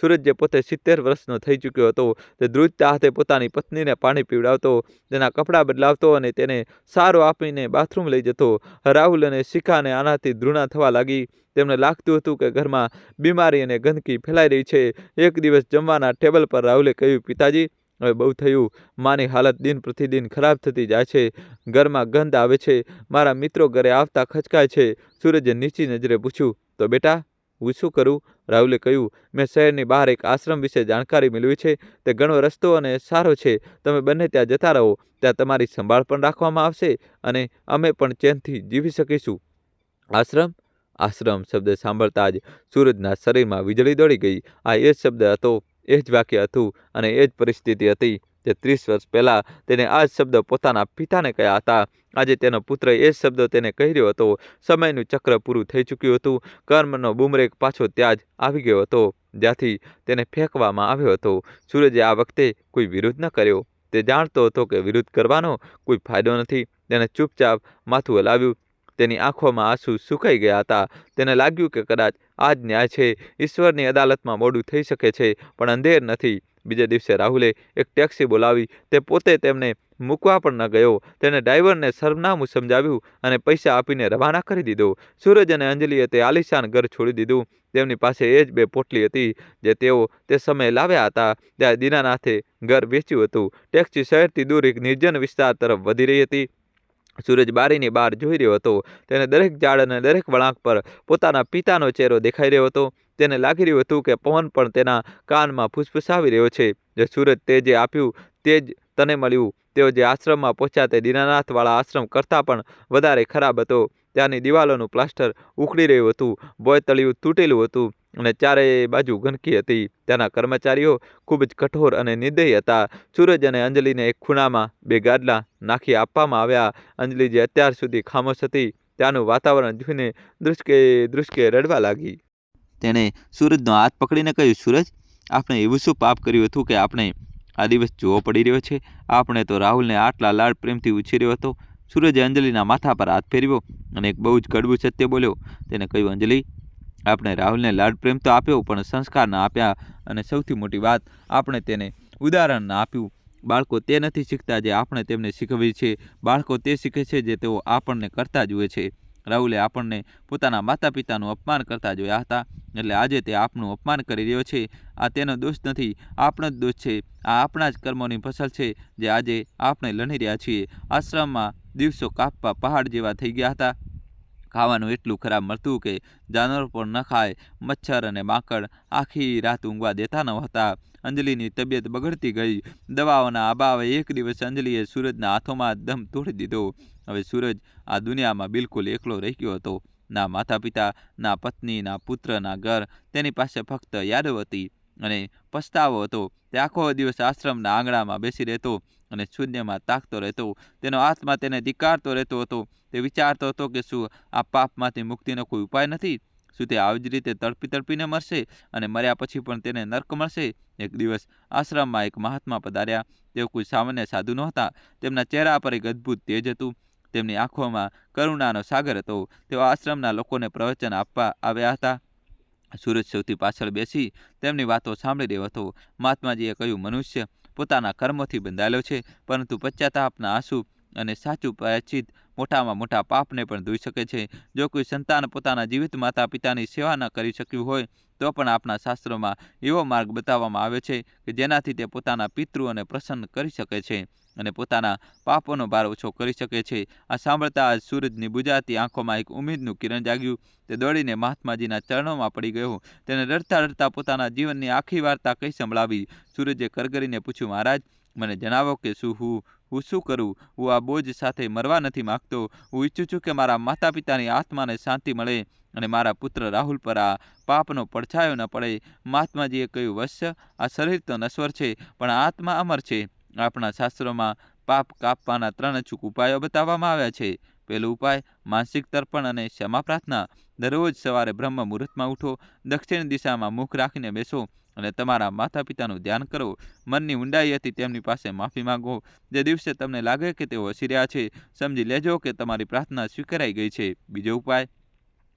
સૂરજ, જે પોતે 70 વર્ષનો થઈ ચૂક્યો હતો, તે ધ્રુજતા હાથે પોતાની પત્નીને પાણી પીવડાવતો, તેના કપડાં બદલાવતો અને તેને સારો આપીને બાથરૂમ લઈ જતો. રાહુલ અને શિખાને આનાથી ધૃણા થવા લાગી. તેમને લાગતું હતું કે ઘરમાં બીમારી અને ગંદકી ફેલાઈ રહી છે. એક દિવસ જમવાના ટેબલ પર રાહુલે કહ્યું, પિતાજી, હવે બહુ થયું. માની હાલત દિન પ્રતિદિન ખરાબ થતી જાય છે. ઘરમાં ગંધ આવે છે. મારા મિત્રો ઘરે આવતા ખચકાય છે. સૂરજે નીચી નજરે પૂછ્યું, તો બેટા, હું શું કરું? રાહુલે કહ્યું, મેં શહેરની બહાર એક આશ્રમ વિશે જાણકારી મેળવી છે. તે ઘણો રસ્તો અને સારો છે. તમે બંને ત્યાં જતા રહો. ત્યાં તમારી સંભાળ પણ રાખવામાં આવશે અને અમે પણ ચેનથી જીવી શકીશું. આશ્રમ? આશ્રમ શબ્દ સાંભળતા જ સૂરજના શરીરમાં વીજળી દોડી ગઈ. આ એ જ શબ્દ હતો, એ જ વાક્ય હતું અને એ જ પરિસ્થિતિ હતી જે 30 વર્ષ પહેલાં તેને આ જ શબ્દ પોતાના પિતાને કહ્યા હતા. આજે તેનો પુત્ર એ જ શબ્દો તેને કહી રહ્યો હતો. સમયનું ચક્ર પૂરું થઈ ચૂક્યું હતું. કર્મનો બૂમરેગ પાછો ત્યાં જ આવી ગયો હતો જ્યાંથી તેને ફેંકવામાં આવ્યો હતો. સૂરજે આ વખતે કોઈ વિરોધ ન કર્યો. તે જાણતો હતો કે વિરોધ કરવાનો કોઈ ફાયદો નથી. તેને ચૂપચાપ માથું હલાવ્યું. તેની આંખોમાં આંસુ સુકાઈ ગયા હતા. તેને લાગ્યું કે કદાચ આ જ ન્યાય છે. ઈશ્વરની અદાલતમાં મોડું થઈ શકે છે, પણ અંધેર નથી. બીજે દિવસે રાહુલે એક ટેક્સી બોલાવી. તે પોતે તેમને મૂકવા પણ ન ગયો. તેને ડ્રાઈવરને સરનામું સમજાવ્યું અને પૈસા આપીને રવાના કરી દીધો. સૂરજ અને અંજલિએ તે આલિશાન ઘર છોડી દીધું. તેમની પાસે એ જ 2 પોટલી હતી જે તેઓ તે સમયે લાવ્યા હતા. ત્યારે દીનાનાથે ઘર વેચ્યું હતું. ટેક્સી શહેરથી દૂર એક નિર્જન વિસ્તાર તરફ વધી રહી હતી. સૂરજ બારીની બહાર જોઈ રહ્યો હતો. તેને દરેક ઝાડ અને દરેક વળાંક પર પોતાના પિતાનો ચહેરો દેખાઈ રહ્યો હતો. તેને લાગી રહ્યું હતું કે પવન પણ તેના કાનમાં ફૂસફૂસાવી રહ્યો છે. જે સૂરજ, તે જે આપ્યું તે જ તને મળ્યું. તેઓ જે આશ્રમમાં પહોંચ્યા તે દીનાનાથવાળા આશ્રમ કરતાં પણ વધારે ખરાબ હતો. ત્યાંની દિવાલોનું પ્લાસ્ટર ઉખડી રહ્યું હતું. બોયતળિયું તૂટેલું હતું અને ચારેય બાજુ ગંદકી હતી. ત્યાંના કર્મચારીઓ ખૂબ જ કઠોર અને નિર્દયી હતા. સૂરજ અને અંજલિને એક ખૂણામાં 2 ગાદલા નાખી આપવામાં આવ્યા. અંજલિ, જે અત્યાર સુધી ખામોશ હતી, ત્યાંનું વાતાવરણ જોઈને ધ્રુસકે રડવા લાગી. તેણે સૂરજનો હાથ પકડીને કહ્યું, સૂરજ, આપણે એવું શું પાપ કર્યું હતું કે આપણે આ દિવસ જોવો પડી રહ્યો છે? આપણે તો રાહુલને આટલા લાડ પ્રેમથી ઉછેર્યો હતો. સૂરજે અંજલિના માથા પર હાથ ફેરવ્યો અને એક બહુ જ કડવું સત્ય બોલ્યો. તેને કહ્યું, અંજલિ, આપણે રાહુલને લાડ પ્રેમ તો આપ્યો, પણ સંસ્કાર ના આપ્યા. અને સૌથી મોટી વાત, આપણે તેને ઉદાહરણ ના આપ્યું. બાળકો તે નથી શીખતા જે આપણે તેમને શીખવીએ છીએ. બાળકો તે શીખે છે જે તેઓ આપણને કરતા જુએ છે. રાહુલે આપણને પોતાના માતા પિતાનું અપમાન કરતા જોયા હતા, એટલે આજે તે આપણું અપમાન કરી રહ્યો છે. આ તેનો દોષ નથી, આપણો જ દોષ છે. આ આપણા જ કર્મોની ફસલ છે, જે આજે આપણે લણી રહ્યા છીએ. આશ્રમમાં દિવસો કાપવા પહાડ જેવા થઈ ગયા હતા. ખાવાનું એટલું ખરાબ મળતું કે જાનવર પણ ન ખાય. મચ્છર અને માંકડ આખી રાત ઊંઘવા દેતા ન હતા. અંજલિની તબિયત બગડતી ગઈ. દવાઓના અભાવે એક દિવસ અંજલિએ સૂરજના હાથોમાં દમ તોડી દીધો. હવે સૂરજ આ દુનિયામાં બિલકુલ એકલો રહી ગયો હતો. ના માતા પિતા, ના પત્ની, ના પુત્ર, ના ઘર. તેની પાસે ફક્ત યાદો હતી અને પસ્તાવો હતો. તે આખો દિવસ આશ્રમના આંગણામાં બેસી રહેતો અને શૂન્યમાં તાકતો રહેતો. તેનો આત્મા તેને ધિક્કારતો રહેતો હતો. તે વિચારતો હતો કે શું આ પાપમાંથી મુક્તિનો કોઈ ઉપાય નથી? શું તે આવી જ રીતે તડપી તડપીને મરશે અને મર્યા પછી પણ તેને નર્ક મળશે? એક દિવસ આશ્રમમાં એક મહાત્મા પધાર્યા. તેઓ કોઈ સામાન્ય સાધુ નહોતા. તેમના ચહેરા પર એક અદ્ભુત તેજ હતું. તેમની આંખોમાં કરુણાનો સાગર હતો. તેઓ આશ્રમના લોકોને પ્રવચન આપવા આવ્યા હતા. સૂરજ સૌથી પાછળ બેસી તેમની વાતો સાંભળી રહ્યો હતો. મહાત્માજીએ કહ્યું, મનુષ્ય પોતાના કર્મોથી બંધાયેલો છે, પરંતુ પશ્ચાતાપના આંસુ અને સાચું પ્રાયશ્ચિત મોટામાં મોટા પાપને પણ ધોઈ શકે છે. જો કોઈ સંતાન પોતાના જીવિત માતા પિતાની સેવા ન કરી શક્યું હોય તો પણ આપણા શાસ્ત્રોમાં એવો માર્ગ બતાવવામાં આવ્યો છે કે જેનાથી તે પોતાના પિતૃઓને પ્રસન્ન કરી શકે છે અને પોતાના પાપોનો ભાર ઓછો કરી શકે છે. આ સાંભળતા જ સૂરજની બુજાતી આંખોમાં એક ઉમ્મીદનું કિરણ જાગ્યું. તે દોડીને મહાત્માજીના ચરણોમાં પડી ગયો. તેને રડતા રડતા પોતાના જીવનની આખી વાર્તા કહી સંભળાવી. સૂરજે કરગરીને પૂછ્યું, મહારાજ, મને જણાવો કે હું શું કરું? હું આ બોજ સાથે મરવા નથી માગતો. હું ઈચ્છું છું કે મારા માતા પિતાની આત્માને શાંતિ મળે અને મારા પુત્ર રાહુલ પર આ પાપનો પડછાયો ન પડે. મહાત્માજીએ કહ્યું, વત્સ, આ શરીર તો નશ્વર છે, પણ આત્મા અમર છે. આપણા શાસ્ત્રોમાં પાપ કાપવાના 3 અચૂક ઉપાયો બતાવવામાં આવ્યા છે. પહેલો ઉપાય, માનસિક તર્પણ અને ક્ષમા પ્રાર્થના. દરરોજ સવારે બ્રહ્મ મુહૂર્તમાં ઉઠો, દક્ષિણ દિશામાં મુખ રાખીને બેસો અને તમારા માતા પિતાનું ધ્યાન કરો. મનની ઊંડાઈએથી તેમની પાસે માફી માંગો. જે દિવસે તમને લાગે કે તેઓ હસી રહ્યા છે, સમજી લેજો કે તમારી પ્રાર્થના સ્વીકારાઈ ગઈ છે. બીજો ઉપાય,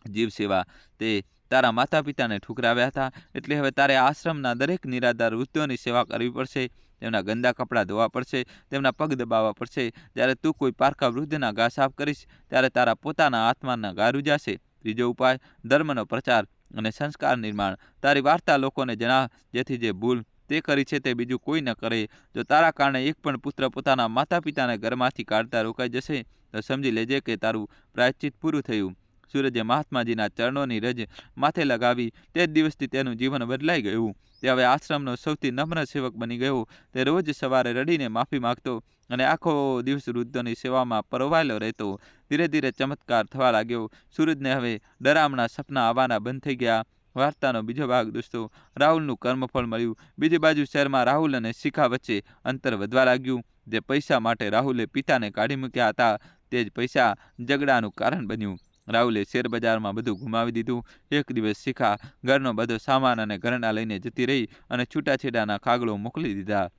જીવ સેવા. તે તારા માતા પિતાને ઠુકરાવ્યા હતા, એટલે હવે તારે આશ્રમના દરેક નિરાધાર વૃદ્ધોની સેવા કરવી પડશે. તેમના ગંદા કપડાં ધોવા પડશે, તેમના પગ દબાવવા પડશે. જ્યારે તું કોઈ પારકા વૃદ્ધના ઘા સાફ કરીશ ત્યારે તારા પોતાના આત્માના ઘા રૂજાશે. ત્રીજો ઉપાય, ધર્મનો પ્રચાર અને સંસ્કાર નિર્માણ. તારી વાર્તા લોકોને જણાવ, જેથી જે ભૂલ તે કરી છે તે બીજું કોઈ ન કરે. જો તારા કારણે એક પણ પુત્ર પોતાના માતા પિતાને ઘરમાંથી કાઢતા રોકાઈ જશે તો સમજી લેજે કે તારું પ્રાયશ્ચિત પૂરું થયું. સૂરજે મહાત્માજીના ચરણોની રજ માથે લગાવી. તે જ દિવસથી તેનું જીવન બદલાઈ ગયું. તે હવે આશ્રમનો સૌથી નમ્ર સેવક બની ગયો. તે રોજ સવારે રડીને માફી માંગતો અને આખો દિવસ વૃદ્ધોની સેવામાં પરોવાયેલો રહેતો. ધીરે ધીરે ચમત્કાર થવા લાગ્યો. સૂરજને હવે ડરામણા સપના આવવાના બંધ થઈ ગયા. વાર્તાનો બીજો ભાગ દોસ્તો, રાહુલનું કર્મફળ મળ્યું. બીજી બાજુ શહેરમાં રાહુલ અને શિખા વચ્ચે અંતર વધવા લાગ્યું. જે પૈસા માટે રાહુલે પિતાને કાઢી મૂક્યા હતા, તે જ પૈસા ઝઘડાનું કારણ બન્યું. રાહુલે શેરબજારમાં બધું ગુમાવી દીધું. એક દિવસ શિખા ઘરનો બધો સામાન અને ઘરેણાં લઈને જતી રહી અને છૂટાછેડાના કાગળો મોકલી દીધા.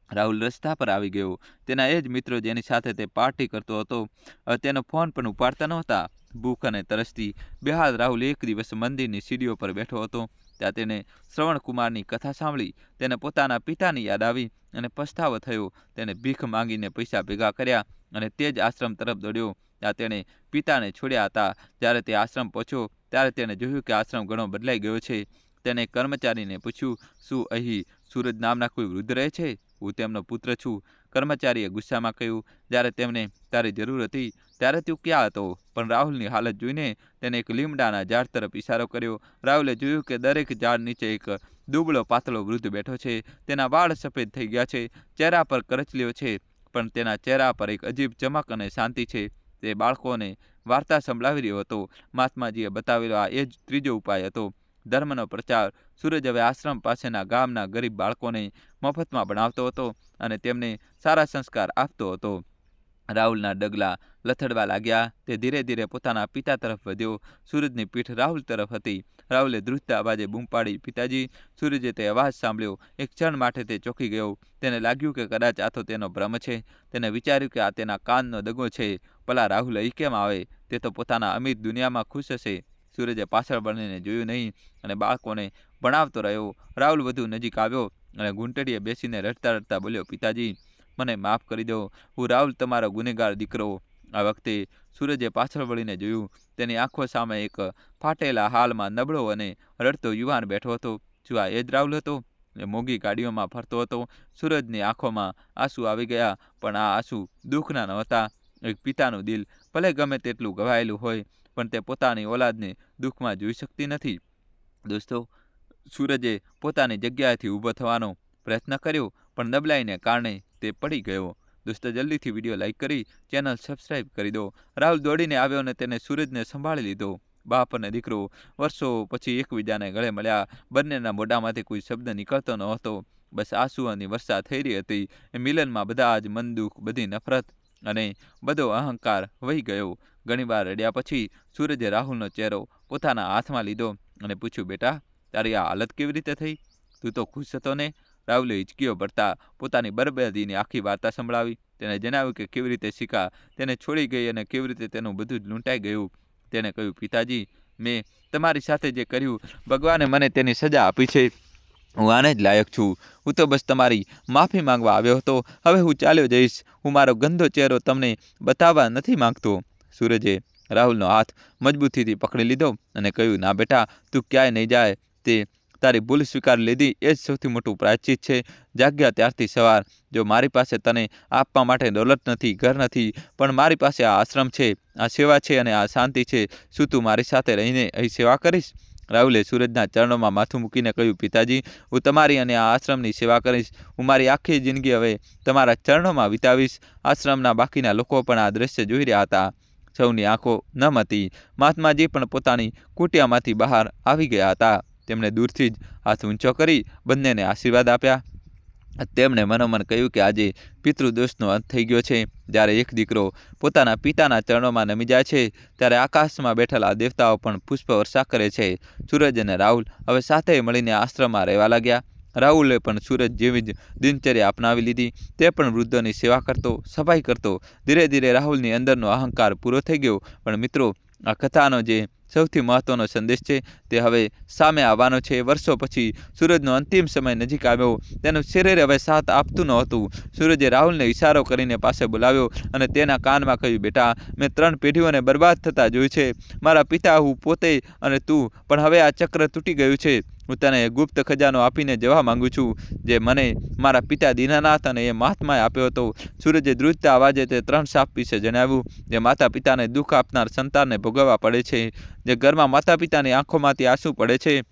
રાહુલ રસ્તા પર આવી ગયો. તેના એ જ મિત્રો જેની સાથે તે પાર્ટી કરતો હતો હવે તેનો ફોન પણ ઉપાડતા નહોતા. ભૂખ અને તરસથી બેહાલ રાહુલ એક દિવસ મંદિરની સીડીઓ પર બેઠો હતો. ત્યાં તેને શ્રવણકુમારની કથા સાંભળી. તેને પોતાના પિતાની યાદ આવી અને પસ્તાવો થયો. તેને ભીખ માંગીને પૈસા ભેગા કર્યા અને તે જ આશ્રમ તરફ દોડ્યો. ત્યાં તેણે પિતાને છોડ્યા હતા. જ્યારે તે આશ્રમ પહોંચ્યો ત્યારે તેણે જોયું કે આશ્રમ ઘણો બદલાઈ ગયો છે. તેને કર્મચારીને પૂછ્યું, શું અહીં સૂરજ નામના કોઈ વૃદ્ધ રહે છે? હું તેમનો પુત્ર છું. કર્મચારીએ ગુસ્સામાં કહ્યું, જ્યારે તેમને તારી જરૂર હતી ત્યારે તું ક્યાં હતો? પણ રાહુલની હાલત જોઈને તેને એક લીમડાના ઝાડ તરફ ઇશારો કર્યો. રાહુલે જોયું કે દરેક ઝાડ નીચે એક દુબળો પાતળો વૃદ્ધ બેઠો છે. તેના વાળ સફેદ થઈ ગયા છે, ચહેરા પર કરચલીઓ છે, પણ તેના ચહેરા પર એક અજીબ ચમક અને શાંતિ છે. તે બાળકોને વાર્તા સંભળાવી રહ્યો હતો. મહાત્માજીએ બતાવેલો આ એ જ ત્રીજો ઉપાય હતો, ધર્મનો પ્રચાર. સૂરજ હવે આશ્રમ પાસેના ગામના ગરીબ બાળકોને મફતમાં ભણાવતો હતો અને તેમને સારા સંસ્કાર આપતો હતો. રાહુલના ડગલા લથડવા લાગ્યા. તે ધીરે ધીરે પોતાના પિતા તરફ વધ્યો. સૂરજની પીઠ રાહુલ તરફ હતી. રાહુલે ધ્રુજતા અવાજે બૂમ પાડી, પિતાજી! સૂરજે તે અવાજ સાંભળ્યો. એક ક્ષણ માટે તે ચોંકી ગયો. તેને લાગ્યું કે કદાચ આ તો તેનો ભ્રમ છે. તેને વિચાર્યું કે આ તેના કાનનો દગો છે. ભલા રાહુલ અહીં કેમ આવે? તે તો પોતાના અમીર દુનિયામાં ખુશ હશે. સૂરજે પાછળ વળીને જોયું નહીં અને બાળકોને ભણાવતો રહ્યો. રાહુલ વધુ નજીક આવ્યો અને ઘૂંટડીએ બેસીને રડતા રડતા બોલ્યો, પિતાજી, મને માફ કરી દો. હું રાહુલ તમારો ગુનેગાર દીકરો આ વખતે સૂરજે પાછળ વળીને જોયું. તેની આંખો સામે એક ફાટેલા હાલમાં નબળો અને રડતો યુવાન બેઠો હતો. શું આ એ જ રાહુલ હતો? એ મોંઘી ગાડીઓમાં ફરતો હતો. સૂરજની આંખોમાં આંસુ આવી ગયા, પણ આ આંસુ દુઃખના નહોતા. એક પિતાનું દિલ ભલે ગમે તેટલું ઘવાયેલું હોય, પણ તે પોતાની ઓલાદને દુઃખમાં જોઈ શકતી નથી. દોસ્તો, સૂરજે પોતાની જગ્યાએથી ઊભો થવાનો પ્રયત્ન કર્યો, પણ નબળાઈને કારણે તે પડી ગયો. દોસ્તો, જલ્દીથી વિડીયો લાઈક કરી ચેનલ સબસ્ક્રાઈબ કરી દો. રાહુલ દોડીને આવ્યો અને તેને સૂરજને સંભાળી લીધો. બાપ અને દીકરો વર્ષો પછી એકબીજાને ગળે મળ્યા. બંનેના મોઢામાંથી કોઈ શબ્દ નીકળતો ન હતો, બસ આંસુઓની વર્ષા થઈ રહી હતી. એ મિલનમાં બધા જ મન દુઃખ, બધી નફરત અને બધો અહંકાર વહી ગયો. ઘણીવાર રડ્યા પછી સૂરજે રાહુલનો ચહેરો પોતાના હાથમાં લીધો અને પૂછ્યું, બેટા, તારી આ હાલત કેવી રીતે થઈ? તું તો ખુશ હતો ને? રાહુલે હિચકીઓ ભરતા પોતાની બરબાદીની આખી વાર્તા સંભળાવી. તેને જણાવ્યું કે કેવી રીતે શિખા તેને છોડી ગઈ અને કેવી રીતે તેનું બધું જ લૂંટાઈ ગયું. તેને કહ્યું, પિતાજી, મેં તમારી સાથે જે કર્યું, ભગવાને મને તેની સજા આપી છે. હું આને જ લાયક છું. હું તો બસ તમારી માફી માંગવા આવ્યો હતો. હવે હું ચાલ્યો જઈશ. હું મારો ગંદો ચહેરો તમને બતાવવા નથી માંગતો. સૂરજે રાહુલનો હાથ મજબૂતીથી પકડી લીધો અને કહ્યું, ના બેટા, તું ક્યાંય નહીં જાય. તે તારી ભૂલ સ્વીકારી લીધી, એ જ સૌથી મોટું પ્રાયશ્ચિત છે. જાગ્યા ત્યારથી સવાર, જો મારી પાસે તને આપવા માટે દોલત નથી, ઘર નથી, પણ મારી પાસે આ આશ્રમ છે, આ સેવા છે અને આ શાંતિ છે. શું તું મારી સાથે રહીને અહીં સેવા કરીશ? રાહુલે સૂરજના ચરણોમાં માથું મૂકીને કહ્યું, પિતાજી, હું તમારી અને આ આશ્રમની સેવા કરીશ. હું મારી આખી જિંદગી હવે તમારા ચરણોમાં વિતાવીશ. આશ્રમના બાકીના લોકો પણ આ દ્રશ્ય જોઈ રહ્યા હતા. સૌની આંખો નમ હતી. મહાત્માજી પણ પોતાની કુટિયામાંથી બહાર આવી ગયા હતા. તેમણે દૂરથી જ હાથ ઊંચો કરી બંનેને આશીર્વાદ આપ્યા. તેમણે મનોમન કહ્યું કે આજે પિતૃદોષનો અંત થઈ ગયો છે. જ્યારે એક દીકરો પોતાના પિતાના ચરણોમાં નમી જાય છે, ત્યારે આકાશમાં બેઠેલા દેવતાઓ પણ પુષ્પવર્ષા કરે છે. સૂરજ અને રાહુલ હવે સાથે મળીને આશ્રમમાં રહેવા લાગ્યા. રાહુલે પણ સૂરજ જેવી જ દિનચર્યા અપનાવી લીધી. તે પણ વૃદ્ધોની સેવા કરતો, સફાઈ કરતો. ધીરે ધીરે રાહુલની અંદરનો અહંકાર પૂરો થઈ ગયો. પણ મિત્રો, આ કથાનો જે સૌથી મહત્વનો સંદેશ છે તે હવે સામે આવવાનો છે. વર્ષો પછી સૂરજનો અંતિમ સમય નજીક આવ્યો. તેનું શરીર હવે સાથ આપતું નહોતું. સૂરજે રાહુલને ઇશારો કરીને પાસે બોલાવ્યો અને તેના કાનમાં કહ્યું, બેટા, મેં 3 પેઢીઓને બરબાદ થતા જોયું છે. મારા પિતા, હું પોતે અને તું. પણ હવે આ ચક્ર તૂટી ગયું છે. હું તને ગુપ્ત ખજાનો આપીને જવા માંગુ છું, જે મને મારા પિતા દીનાનાથ અને એ મહાત્માએ આપ્યો હતો. સૂરજે ધ્રુજતા અવાજે તે 3 શાપ વિશે જણાવ્યું, જે માતા પિતાને દુઃખ આપનાર સંતાનને ભોગવવા પડે છે. જે ઘરમાં માતા પિતાની આંખોમાંથી આંસુ પડે છે,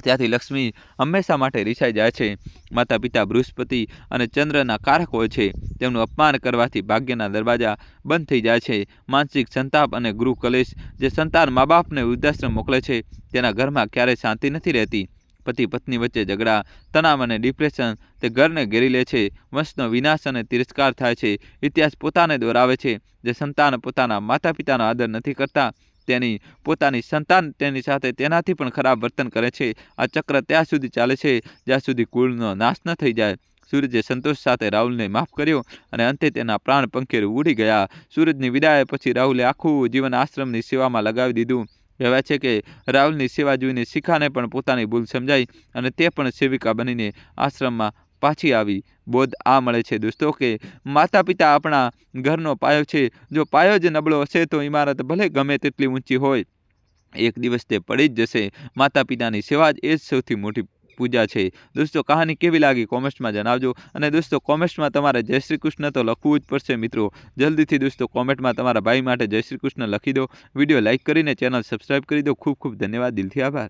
ત્યાંથી લક્ષ્મી હંમેશા માટે રિસાઈ જાય છે. માતા પિતા બૃહસ્પતિ અને ચંદ્રના કારક હોય છે. તેમનું અપમાન કરવાથી ભાગ્યના દરવાજા બંધ થઈ જાય છે. માનસિક સંતાપ અને ગૃહ કલેશ, જે સંતાન મા બાપને વૃદ્ધાશ્રમ મોકલે છે, તેના ઘરમાં ક્યારેય શાંતિ નથી રહેતી. પતિ પત્ની વચ્ચે ઝઘડા, તણાવ અને ડિપ્રેશન તે ઘરને ઘેરી લે છે. વંશનો વિનાશ અને તિરસ્કાર થાય છે. ઇતિહાસ પોતાને દોરાવે છે. જે સંતાન પોતાના માતા પિતાનો આદર નથી કરતા, તેની પોતાની સંતાન તેની સાથે તેનાથી પણ ખરાબ વર્તન કરે છે. આ ચક્ર ત્યાં સુધી ચાલે છે જ્યાં સુધી કુળનો નાશ ન થઈ જાય. સૂરજે સંતોષ સાથે રાહુલને માફ કર્યો અને અંતે તેના પ્રાણ પંખેર ઉડી ગયા. સૂરજની વિદાય પછી રાહુલે આખું જીવન આશ્રમની સેવામાં લગાવી દીધું. કહેવાય છે કે રાહુલની સેવા જોઈને શિખાને પણ પોતાની ભૂલ સમજાઈ અને તે પણ સેવિકા બનીને આશ્રમમાં પાછી આવી. બોધ આ મળે છે દોસ્તો કે માતા પિતા આપણા ઘરનો પાયો છે. જો પાયો જ નબળો હશે તો ઇમારત ભલે ગમે તેટલી ઊંચી હોય, એક દિવસ તે પડી જ જશે. માતા પિતાની સેવા જ એ જ સૌથી મોટી પૂજા છે. દોસ્તો, કહાની કેવી લાગી કોમેન્ટ્સમાં જણાવજો. અને દોસ્તો, કોમેન્ટ્સમાં તમારે જય શ્રી કૃષ્ણ તો લખવું જ પડશે મિત્રો. જલ્દીથી દોસ્તો કોમેન્ટમાં તમારા ભાઈ માટે જય શ્રી કૃષ્ણ લખી દો. વિડીયો લાઇક કરીને ચેનલ સબસ્ક્રાઈબ કરી દો. ખૂબ ખૂબ ધન્યવાદ. દિલથી આભાર.